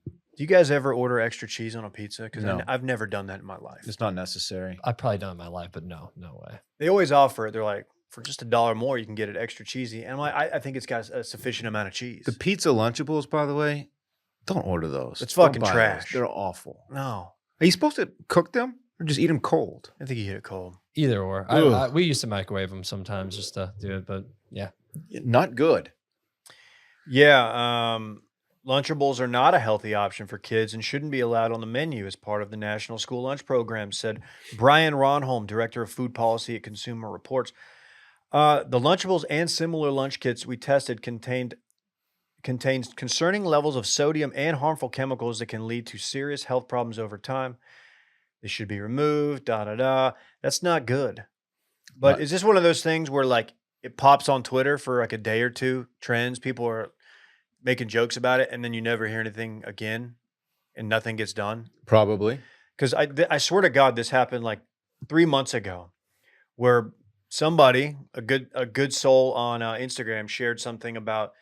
Do you guys ever order extra cheese on a pizza? Because No. I've never done that in my life. It's not necessary. I've probably done it in my life, but no way. They always offer it. They're like, for just $1 more, you can get it extra cheesy. And I'm like, I think it's got a sufficient amount of cheese. The pizza Lunchables, by the way, Don't order those. It's Don't fucking buy those. trash. They're awful. No, Are you supposed to cook them or just eat them cold? I think you hit it cold. Either or. Ugh. We used to microwave them sometimes just to do it, but yeah. Not good. Yeah, Lunchables are not a healthy option for kids and shouldn't be allowed on the menu as part of the National School Lunch Program, said Brian Ronholm, Director of Food Policy at Consumer Reports. The Lunchables and similar lunch kits we tested contains concerning levels of sodium and harmful chemicals that can lead to serious health problems over time. They should be removed, da da da. That's not good. But is this one of those things where like it pops on Twitter for like a day or two, trends, people are making jokes about it, and then you never hear anything again and nothing gets done? Probably. Because I swear to God, this happened like 3 months ago where somebody, a good soul on Instagram shared something about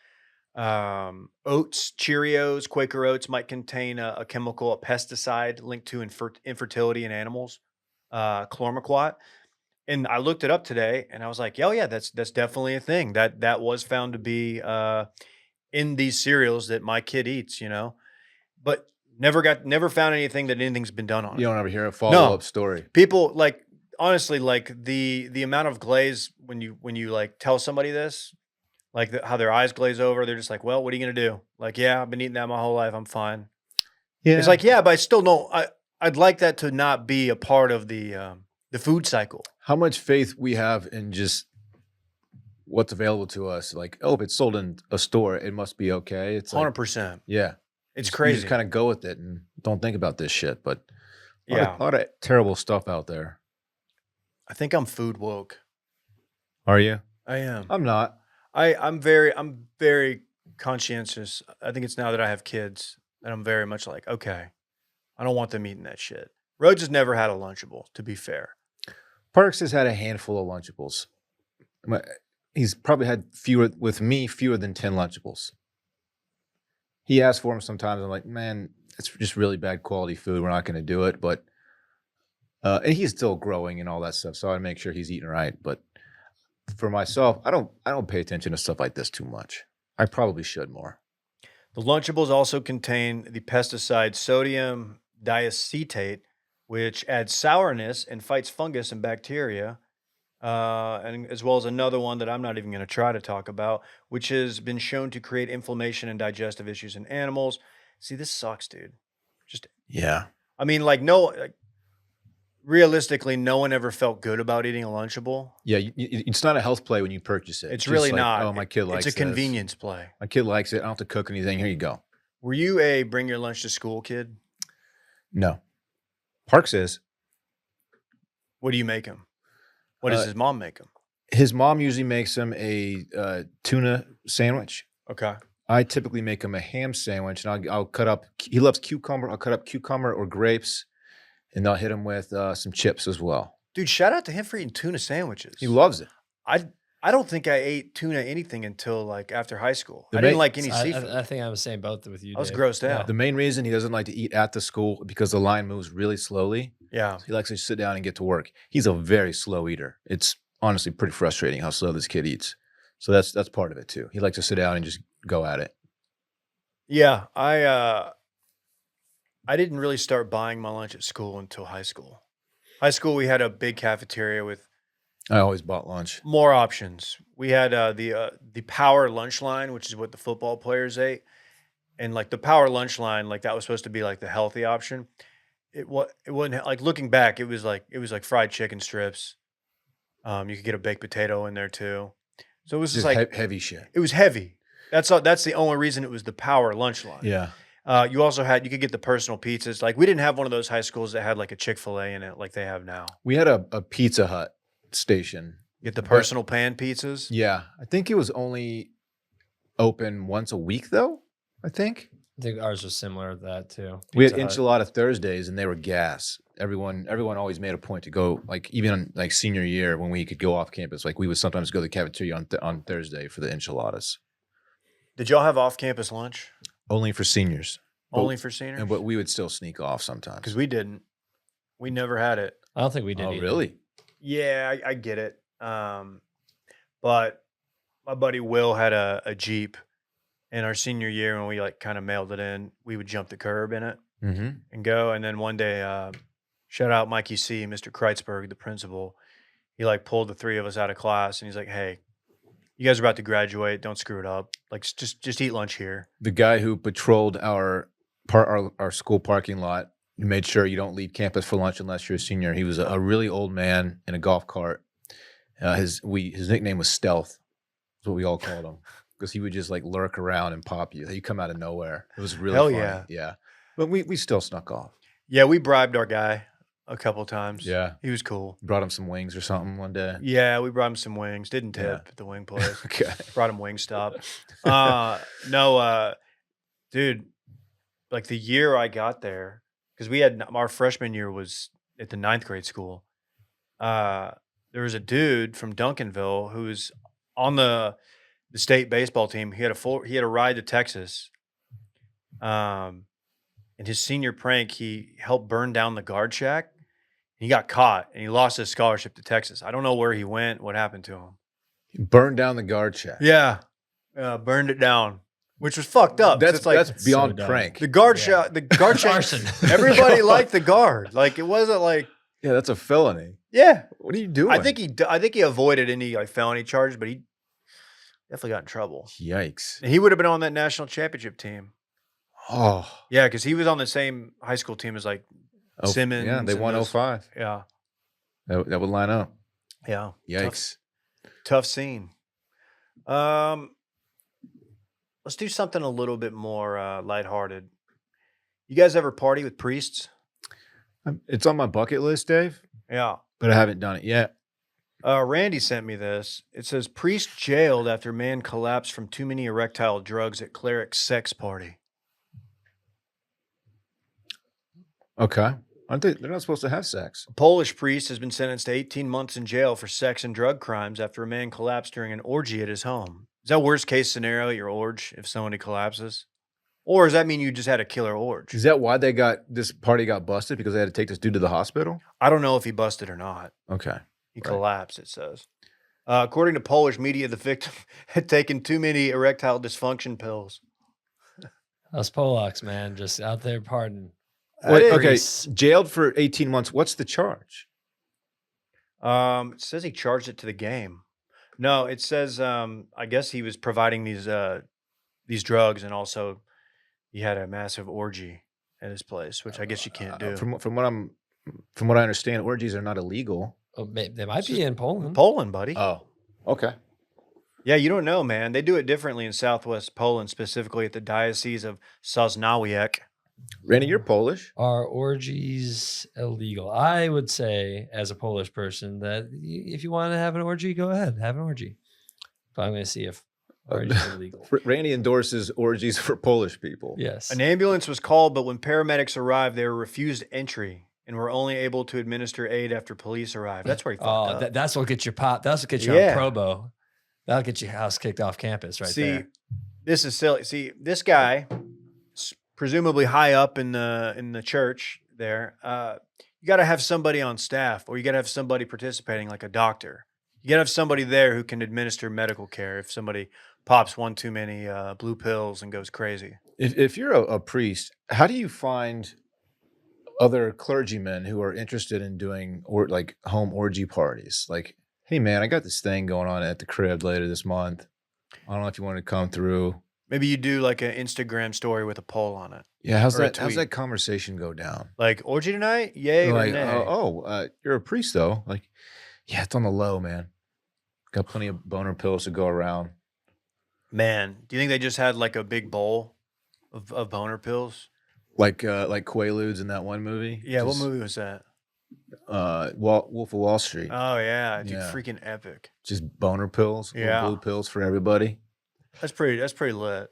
oats, Cheerios, Quaker Oats might contain a chemical, a pesticide linked to infertility in animals, chlormequat. And I looked it up today, and I was like, "Oh yeah, that's definitely a thing that was found to be in these cereals that my kid eats." But never found anything that anything's been done on You it. don't ever hear a follow-up story. People like honestly like the amount of glaze when you like tell somebody this, like how their eyes glaze over. They're just like, "Well, what are you gonna do?" Like, "Yeah, I've been eating that my whole life. I'm fine." Yeah. It's like, yeah, but I still don't. I'd like that to not be a part of the food cycle. How much faith we have in just what's available to us. Like, oh, if it's sold in a store, it must be okay. It's like, 100%. yeah. It's You crazy. just kind of go with it and don't think about this shit. But Yeah. a lot of terrible stuff out there. I think I'm food woke. Are you? I am. I'm not. I'm very conscientious. I think it's now that I have kids that I'm very much like, okay, I don't want them eating that shit. Rhodes has never had a Lunchable, to be fair. Parks has had a handful of Lunchables. He's probably had fewer than 10 Lunchables. He asks for them sometimes. I'm like, man, it's just really bad quality food. We're not going to do it. But and he's still growing and all that stuff, so I make sure he's eating right. But for myself, I don't pay attention to stuff like this too much. I probably should more. The Lunchables also contain the pesticide sodium diacetate, which adds sourness and fights fungus and bacteria, and as well as another one that I'm not even going to try to talk about, which has been shown to create inflammation and digestive issues in animals. See, this sucks, dude. Yeah. I mean, realistically, no one ever felt good about eating a Lunchable. Yeah, it's not a health play when you purchase it. It's just really like, not. Oh, my kid likes It's a this. convenience play. My kid likes it. I don't have to cook anything. Here you go. Were you a bring your lunch to school kid? No. Parks is. What do you make him? What does his mom make him? His mom usually makes him a tuna sandwich. Okay. I typically make him a ham sandwich, and I'll cut up. He loves cucumber. I'll cut up cucumber or grapes, and I'll hit him with some chips as well. Dude, shout out to him for eating tuna sandwiches. He loves it. I don't think I ate tuna anything until like after high school. The I didn't ma- like any seafood. I think I'm the same both with you. I was Dave. grossed out. The main reason he doesn't like to eat at the school because the line moves really slowly. Yeah. He likes to sit down and get to work. He's a very slow eater. It's honestly pretty frustrating how slow this kid eats. So that's part of it too. He likes to sit down and just go at it. Yeah. I didn't really start buying my lunch at school until high school. High school, we had a big cafeteria with I always bought lunch. more options. We had the power lunch line, which is what the football players ate, and like the power lunch line, like that was supposed to be like the healthy option. It wasn't like looking back. It was like fried chicken strips. You could get a baked potato in there too. So it was just like heavy shit. it was heavy. That's all. That's the only reason it was the power lunch line. Yeah. You also you could get the personal pizzas. Like we didn't have one of those high schools that had like a Chick-fil-A in it, like they have now. We had a Pizza Hut station. Get the personal pan pizzas. Yeah. I think it was only open once a week though. I think. I think ours was similar to that too. We had Pizza Hut. enchilada Thursdays and they were gas. Everyone always made a point to go, like even on like senior year when we could go off campus, like we would sometimes go to the cafeteria on Thursday for the enchiladas. Did y'all have off-campus lunch? Only for seniors. Only for seniors? But we would still sneak off sometimes. Because we didn't. We never had it. I don't think we did. Oh, either. really? Yeah, I get it. But my buddy Will had a Jeep, And our senior year, when we like kind of mailed it in, we would jump the curb in it Mm-hmm. and go. And then one day, shout out Mikey C, Mr. Kreitzberg, the principal. He like pulled the three of us out of class, and he's like, "Hey, you guys are about to graduate. Don't screw it up. Like, just eat lunch here." The guy who patrolled our school parking lot, who made sure you don't leave campus for lunch unless you're a senior. He was a really old man in a golf cart. His nickname was Stealth. That's what we all called him, because he would just like lurk around and pop you. He'd come out of nowhere. It was really Hell funny. yeah. Yeah. But we still snuck off. Yeah, we bribed our guy a couple times. Yeah. He was cool. Brought him some wings or something one day. Yeah, we brought him some wings. Didn't tip Yeah. at the wing place. Okay. Brought him Wingstop. No, dude, like the year I got there, because we had our freshman year was at the 9th grade school. There was a dude from Duncanville who was on the state baseball team. He had a ride to Texas. In his senior prank, he helped burn down the guard shack. He got caught and he lost his scholarship to Texas. I don't know where he went, what happened to him. He burned down the guard shack. Yeah. Burned it down, which was fucked up. 'cause it's like That's beyond so prank. the guard shack, the guard shack. Arson. Everybody liked the guard. Like it wasn't like, Yeah, that's a felony. yeah. What are you doing? I think he avoided any like felony charges, but he definitely got in trouble. Yikes. And he would have been on that national championship team. Oh. Yeah, because he was on the same high school team as like Simmons. Yeah, they and won those- 05. Yeah, That would line up. yeah. Yikes. Tough scene. Let's do something a little bit more lighthearted. You guys ever party with priests? It's on my bucket list, Dave, Yeah. but I haven't done it yet. Randy sent me this. It says priest jailed after man collapsed from too many erectile drugs at cleric sex party. Okay. Aren't they? They're not supposed to have sex. A Polish priest has been sentenced to 18 months in jail for sex and drug crimes after a man collapsed during an orgy at his home. Is that worst case scenario at your orgy if somebody collapses? Or does that mean you just had a killer orgy? Is that why this party got busted? Because they had to take this dude to the hospital? I don't know if he busted or not. Okay. He Right. collapsed, it says. According to Polish media, the victim had taken too many erectile dysfunction pills. Us Polacks, man, just out there partying. Wait, okay. Priests. Jailed for 18 months. What's the charge? It says he charged it to the game. No, it says I guess he was providing these drugs, and also he had a massive orgy at his place, which I guess you can't do. From what I understand, orgies are not illegal. Oh, they might be in Poland. Poland, buddy. Oh. Okay. Yeah, you don't know, man. They do it differently in Southwest Poland, specifically at the Diocese of Sosnowiec. Randy, you're Polish. Are orgies illegal? I would say, as a Polish person, that if you want to have an orgy, go ahead, have an orgy. But I'm going to see if orgies are illegal. Randy endorses orgies for Polish people. Yes. An ambulance was called, but when paramedics arrived, they were refused entry and were only able to administer aid after police arrived. That's where he fucked up. That's what gets you pop. That's what gets you Yeah. on probo. That'll get your house kicked off campus right there. This is silly. See, this guy, presumably high up in the church there, you got to have somebody on staff, or you got to have somebody participating, like a doctor. You got to have somebody there who can administer medical care if somebody pops one too many blue pills and goes crazy. If you're a priest, how do you find other clergymen who are interested in doing like home orgy parties? Like, hey man, I got this thing going on at the crib later this month. I don't know if you want to come through. Maybe you do like an Instagram story with a poll on it. Yeah, how's Or a that tweet. conversation go down? Like, orgy tonight? Yay They're or like, nay? you're a priest though. Like, yeah, it's on the low, man. Got plenty of boner pills to go around. Man, do you think they just had like a big bowl of boner pills? Like Quaaludes in that one movie. Yeah, Just, what movie was that? Wolf of Wall Street. Oh yeah, dude, Yeah. freaking epic. Just boner pills, little Yeah. blue pills for everybody. That's pretty lit.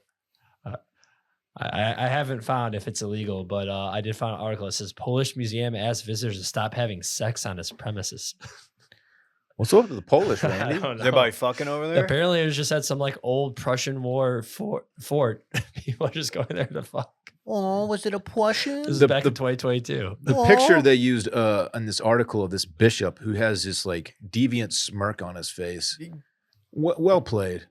I haven't found if it's illegal, but I did find an article that says Polish museum asks visitors to stop having sex on its premises. What's up with the Polish, I Randy? don't Is know. everybody fucking over there? Apparently, it was just at some like old Prussian war fort. People are just going there to fuck. Oh, was it a Prussian? This is The- back the- in 2022. The picture they used in this article of this bishop who has this like deviant smirk on his face. Well played.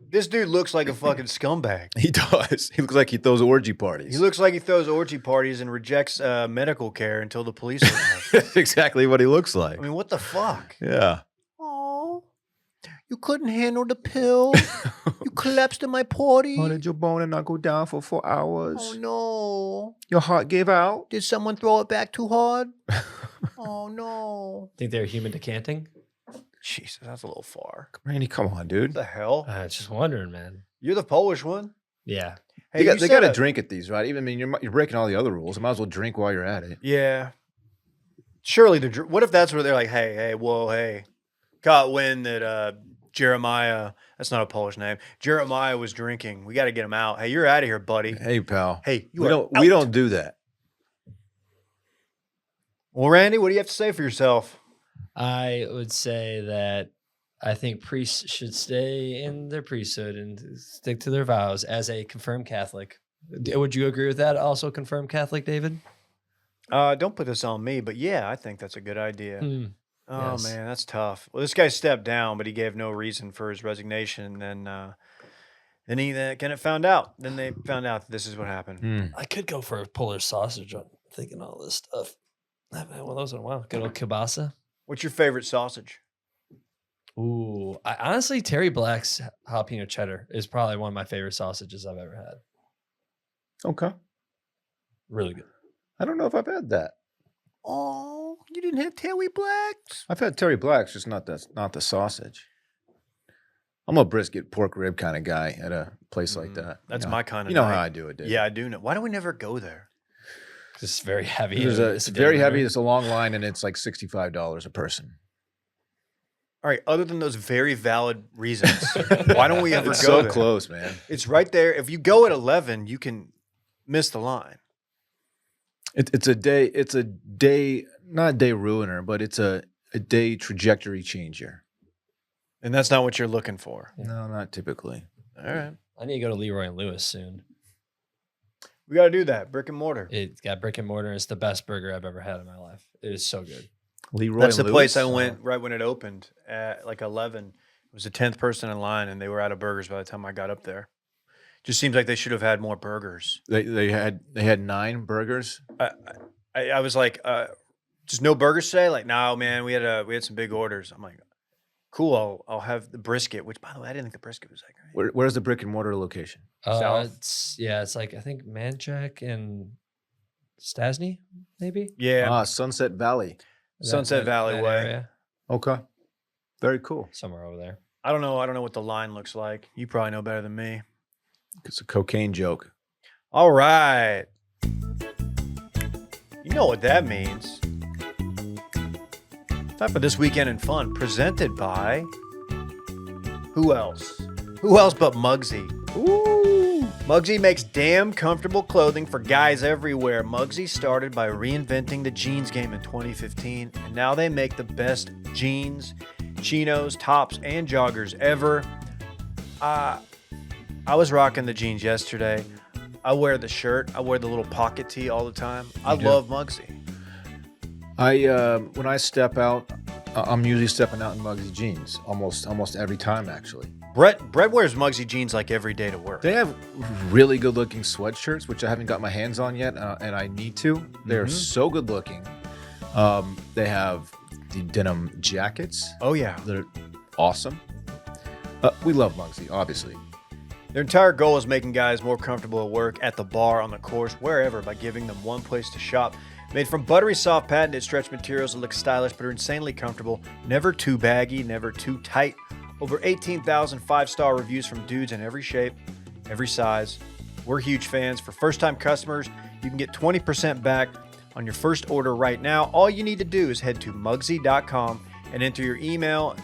This dude looks like a fucking scumbag. He does. He looks like he throws orgy parties. He looks like he throws orgy parties and rejects medical care until the police arrive. That's exactly what he looks like. I mean, what the fuck? Yeah. Oh, you couldn't handle the pill. You collapsed in my party. Oh, did your bone not go down for 4 hours? Oh no! Your heart gave out? Did someone throw it back too hard? Oh no! Think they're human decanting? Jesus, that's a little far. Randy, come on, What dude. the hell? Just wondering, man. You're the Polish one. Yeah. Hey, They you got said to a- drink at these, right? Even I mean, you're breaking all the other rules. I might as well drink while you're at it. Yeah. Surely what if that's where they're like, hey, whoa, hey, caught wind that Jeremiah, that's not a Polish name. Jeremiah was drinking. We got to get him out. Hey, you're out of here, buddy. Hey, pal. Hey, you we are don't out. we don't do that. Well, Randy, what do you have to say for yourself? I would say that I think priests should stay in their priesthood and stick to their vows as a confirmed Catholic. Would you agree with that? Also, confirmed Catholic, David? Don't put this on me, but yeah, I think that's a good idea. Hmm. Oh Yes. man, that's tough. Well, this guy stepped down, but he gave no reason for his resignation. Then he kind of found out. Then they found out that this is what happened. I could go for a Polish sausage. I'm thinking all this stuff. I haven't had one of those in a while. Good old kielbasa. What's your favorite sausage? Ooh, honestly, Terry Black's jalapeno cheddar is probably one of my favorite sausages I've ever had. Okay. Really good. I don't know if I've had that. Oh, you didn't have Terry Blacks? I've had Terry Black's, just not the sausage. I'm a brisket pork rib kind of guy at a place like that. That's You know, my kind of. You know night. how I do it, Dave. Yeah, I do know. Why do we never go there? It's very heavy. It's very heavy. It's a long line, and it's like $65 a person. All right. Other than those very valid reasons, why don't we ever It's go so there? close, man. It's right there. If you go at 11, you can miss the line. It's a day. It's a day, not a day ruiner, but it's a day trajectory changer. And that's not what you're looking for. Yeah. No, not typically. All right. I need to go to Leroy and Lewis soon. We got to do that. Brick and mortar. It's got brick and mortar. It's the best burger I've ever had in my life. It is so good. Leroy That's the and place I Lewis? went right when it opened at like 11. It was the 10th person in line, and they were out of burgers by the time I got up there. Just seems like they should have had more burgers. They had 9 burgers. I was like, just no burgers today? Like, no, man, we had some big orders. I'm like, cool, I'll have the brisket, which, by the way, I didn't think the brisket was that great. Where's the brick and mortar location? South? It's like, I think Manchek and Stasny, maybe? Yeah, Sunset Valley. Sunset Valley way. area, Okay. Very cool. somewhere over there. I don't know what the line looks like. You probably know better than me. It's a cocaine joke. All right. You know what that means. Time for This Weekend in Fun, presented by who else? Who else but Muggsy? Ooh. Muggsy makes damn comfortable clothing for guys everywhere. Muggsy started by reinventing the jeans game in 2015, and now they make the best jeans, chinos, tops, and joggers ever. I was rocking the jeans yesterday. I wear the shirt. I wear the little pocket tee all the time. I do? love Muggsy. When I step out, I'm usually stepping out in Muggsy jeans almost every time, actually. Brett wears Muggsy jeans like every day to work. They have really good looking sweatshirts, which I haven't got my hands on yet, and I need to. They're so good looking. They have the denim jackets. Oh, yeah. They're awesome. We love Muggsy, obviously. Their entire goal is making guys more comfortable at work, at the bar, on the course, wherever, by giving them one place to shop. Made from buttery soft patented stretch materials that look stylish but are insanely comfortable. Never too baggy, never too tight. Over 18,000 5-star reviews from dudes in every shape, every size. We're huge fans. For first-time customers, you can get 20% back on your first order right now. All you need to do is head to Muggsy.com and enter your email,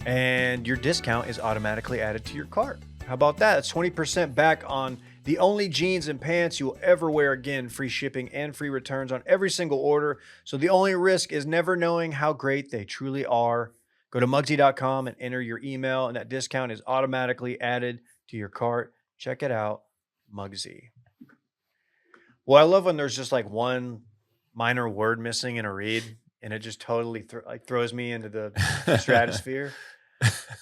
and your discount is automatically added to your cart. How about that? It's 20% back on the only jeans and pants you'll ever wear again. Free shipping and free returns on every single order. So the only risk is never knowing how great they truly are. Go to Muggsy.com and enter your email, and that discount is automatically added to your cart. Check it out, Muggsy. Well, I love when there's just like one minor word missing in a read, and it just totally throws me into the stratosphere.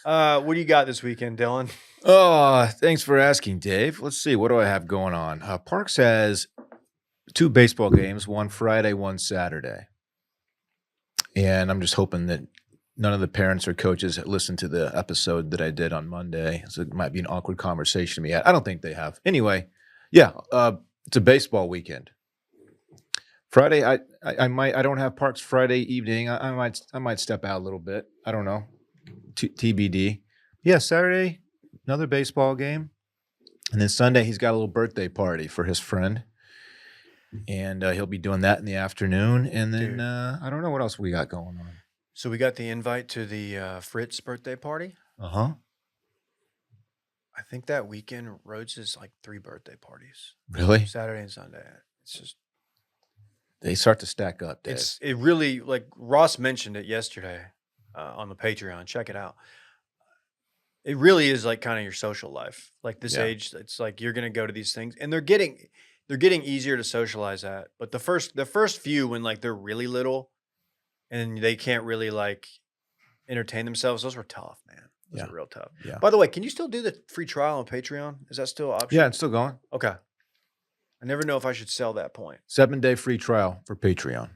What do you got this weekend, Dylan? Oh, thanks for asking, Dave. Let's see. What do I have going on? Parks has 2 baseball games, one Friday, one Saturday. And I'm just hoping that none of the parents or coaches listened to the episode that I did on Monday. So it might be an awkward conversation to be had. I don't think they have. Anyway, yeah, it's a baseball weekend. Friday, I might. I don't have Parks Friday evening. I might step out a little bit. I don't know. TBD. Yeah, Saturday, another baseball game, and then Sunday he's got a little birthday party for his friend, and he'll be doing that in the afternoon. And then I don't know what else we got going on. So we got the invite to the Fritz birthday party. Uh-huh. I think that weekend Rhodes is like 3 birthday parties. Really? Saturday and Sunday. It's just They start to stack up, Dave. it really, like Ross mentioned it yesterday on the Patreon. Check it out. It really is like kind of your social life. Like this age, it's like you're gonna go to these things, and they're getting easier to socialize at. But the first few, when like they're really little and they can't really like entertain themselves, those were tough, man. Those are real tough. Yeah. By the way, can you still do the free trial on Patreon? Is that still an option? Yeah, it's still going. Okay. I never know if I should sell that point. 7-day free trial for Patreon.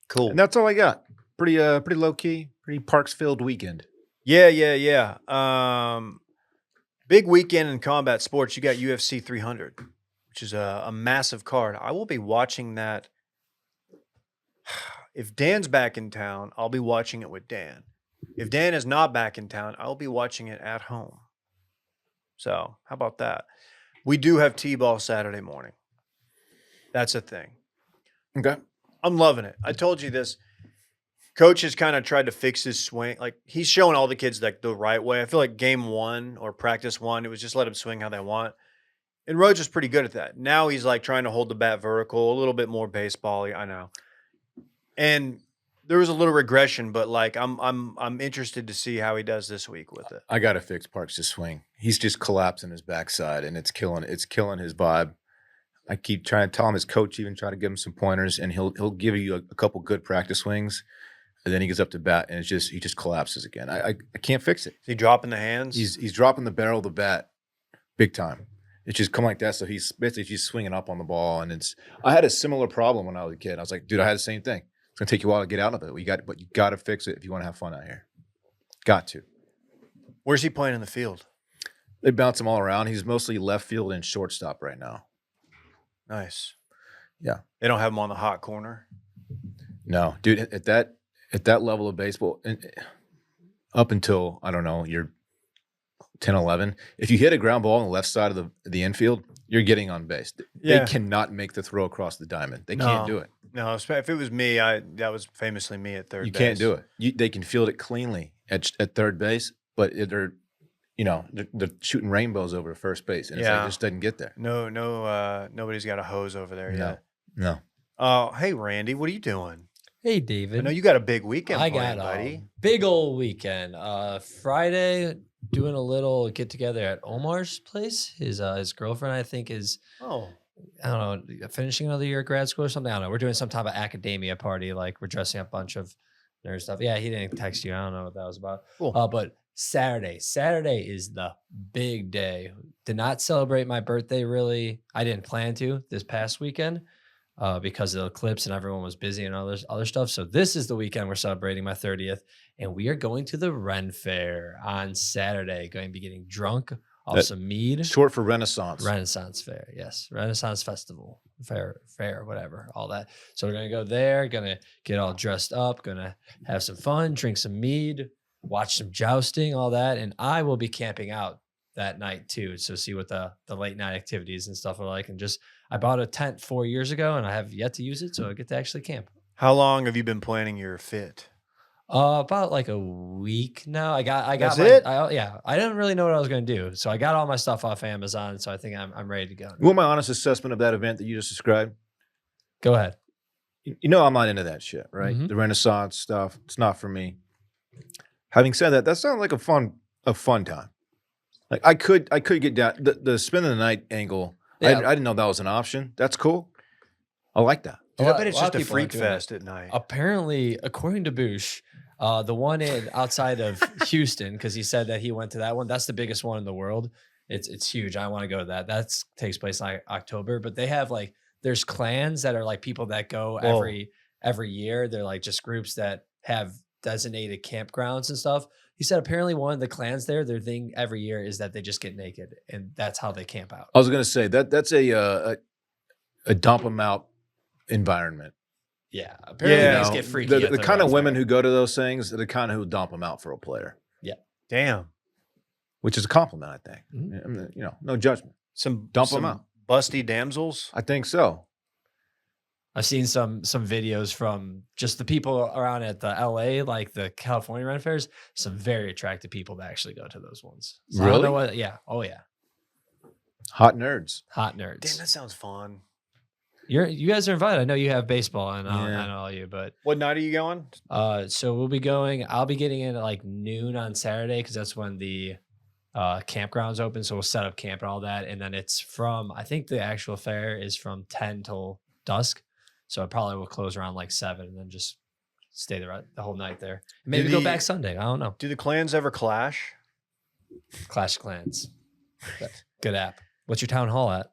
Cool. And that's all I got. Pretty low key, pretty Parks filled weekend. Yeah. Big weekend in combat sports. You got UFC 300, which is a massive card. I will be watching that. If Dan's back in town, I'll be watching it with Dan. If Dan is not back in town, I'll be watching it at home. So how about that? We do have T-ball Saturday morning. That's a thing. Okay. I'm loving it. I told you this. Coach has kind of tried to fix his swing. Like he's showing all the kids like the right way. I feel like game 1 or practice 1, it was just let them swing how they want. And Rhodes is pretty good at that. Now he's like trying to hold the bat vertical, a little bit more baseball-y, I know. And there was a little regression, but like I'm interested to see how he does this week with it. I gotta fix Parks' swing. He's just collapsing his backside, and it's killing his vibe. I keep trying to tell him, his coach even try to give him some pointers, and he'll give you a couple good practice swings, and then he gets up to bat, and he just collapses again. I can't fix it. Is he dropping the hands? He's dropping the barrel of the bat big time. It's just come like that. So he's basically just swinging up on the ball, and I had a similar problem when I was a kid. I was like, dude, I had the same thing. It's gonna take you a while to get out of it. But you got to fix it if you want to have fun out here. Got to. Where's he playing in the field? They bounce him all around. He's mostly left field and shortstop right now. Nice. Yeah. They don't have him on the hot corner? No, dude. At that level of baseball, up until I don't know, you're 10, 11. If you hit a ground ball on the left side of the infield, you're getting on base. Yeah. They cannot make the throw across the diamond. They can't do it. No, if it was me, that was famously me at third base. You can't do it. They can field it cleanly at third base, but they're shooting rainbows over to first base, and it just doesn't get there. No, nobody's got a hose over there yet. No. Hey, Randy, what are you doing? Hey, David. I know you got a big weekend I planned, got buddy. a big old weekend. Friday, doing a little get together at Omar's place. His girlfriend, I think, is I don't know, finishing another year of grad school or something. I don't know. We're doing some type of academia party. Like we're dressing up a bunch of nerd stuff. Yeah, he didn't text you. I don't know what that was about. Cool. But Saturday is the big day. Did not celebrate my birthday really. I didn't plan to this past weekend because of the eclipse and everyone was busy and other stuff. So this is the weekend we're celebrating my 30th, and we are going to the Ren Fair on Saturday. Going to be getting drunk off some mead. Short for Renaissance. Renaissance Fair, yes. Renaissance Festival, fair, whatever, all that. So we're going to go there, going to get all dressed up, going to have some fun, drink some mead, watch some jousting, all that. And I will be camping out that night too. So see what the late night activities and stuff are like. And I bought a tent 4 years ago and I have yet to use it. So I get to actually camp. How long have you been planning your fit? About like a week now. I got That's it? I didn't really know what I was going to do. So I got all my stuff off Amazon. So I think I'm ready to go. You want my honest assessment of that event that you just described? Go ahead. You know I'm not into that shit, right? Mhm. The Renaissance stuff. It's not for me. Having said that sounds like a fun time. Like I could get down the spend of the night angle. Yeah. I didn't know that was an option. That's cool. I like that. Dude, I bet it's lot just of a people are freak doing it. fest at night. Apparently, according to Boosh, The one outside of Houston, because he said that he went to that one. That's the biggest one in the world. It's huge. I want to go to that. That takes place in October. But they have like there's clans that are like people that go Whoa. every year. They're like just groups that have designated campgrounds and stuff. He said apparently one of the clans there, their thing every year is that they just get naked and that's how they camp out. I was going to say that's a dump them out environment. Yeah, apparently Yeah. they just You know, get freaky. the kind of women who go to those things are the kind who dump them out for a player, Damn. which is a compliment, I think. Mhm. I mean, you know, no judgment. Some Dump 'em out. Busty damsels. I think so. I've seen some videos from just the people around at the LA, like the California Rent Fairs. Some very attractive people that actually go to those ones. So I don't know Really? what, yeah. Oh yeah. Hot nerds. Hot nerds. Damn, that sounds fun. You guys are invited. I know you have baseball and Yeah. and all you, but What night are you going? so we'll be going. I'll be getting in at like noon on Saturday because that's when the campground's open. So we'll set up camp and all that, and then it's from I think the actual fair is from 10 till dusk. So I probably will close around like 7 and then just stay there the whole night there. Maybe go the- back Sunday. I don't know. Do the clans ever clash? Clash of Clans. Good app. What's your town hall at?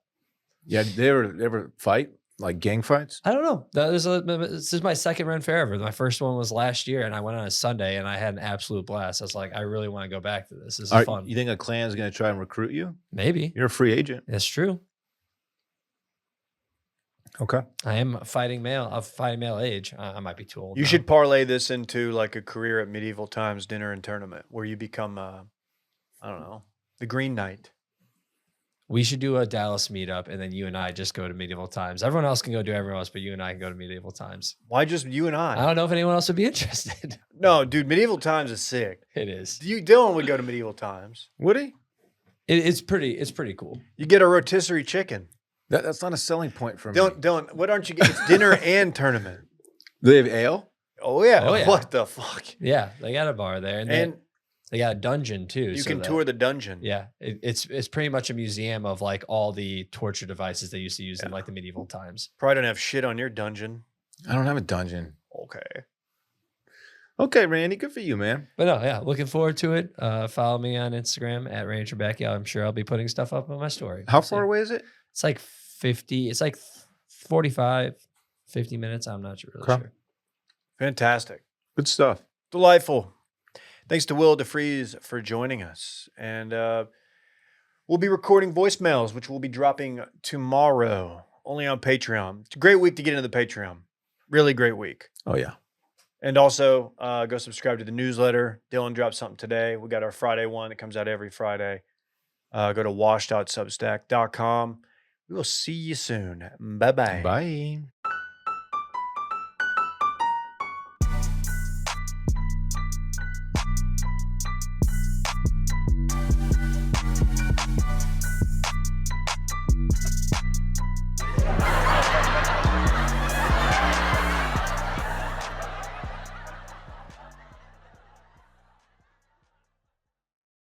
Yeah, they ever fight like gang fights? I don't know. This is my second Ren Fair ever. My first one was last year, and I went on a Sunday, and I had an absolute blast. I was like, I really want to go back to this. This is fun. You think a clan's going to try and recruit you? Maybe You're a free agent. that's true. Okay. I am fighting male of fighting male age. I might be too old. You now. should parlay this into like a career at Medieval Times dinner and tournament where you become, I don't know, the Green Knight. We should do a Dallas meetup, and then you and I just go to Medieval Times. Everyone else can go do everyone else, but you and I can go to Medieval Times. Why just you and I I? don't know if anyone else would be interested. No, dude, Medieval Times is sick. It is. Dylan would go to Medieval Times. Would he? It's pretty cool. You get a rotisserie chicken. That's not a selling point for me. Dylan, what aren't you getting? It's dinner and tournament. Do they have ale? Oh yeah. Oh, yeah. What the fuck? Yeah, they got a bar there, and And they got a dungeon too. you so can that- tour the dungeon. Yeah, it's pretty much a museum of like all the torture devices they used to use in like the medieval times. Probably don't have shit on your dungeon. I don't have a dungeon. Okay. Okay, Randy, good for you, man. But no, yeah, looking forward to it. Follow me on Instagram at Ranger Becky. I'm sure I'll be putting stuff up on my story. How We'll see. far away is it? It's like 50. It's like 45, 50 minutes. I'm not really Okay. sure. Fantastic. Good stuff. Delightful. Thanks to Will DeFries for joining us. And we'll be recording voicemails, which will be dropping tomorrow, only on Patreon. It's a great week to get into the Patreon. Really great week. Oh, yeah. And also go subscribe to the newsletter. Dylan dropped something today. We got our Friday one. It comes out every Friday. Go to washed.substack.com. We will see you soon. Bye-bye. Bye.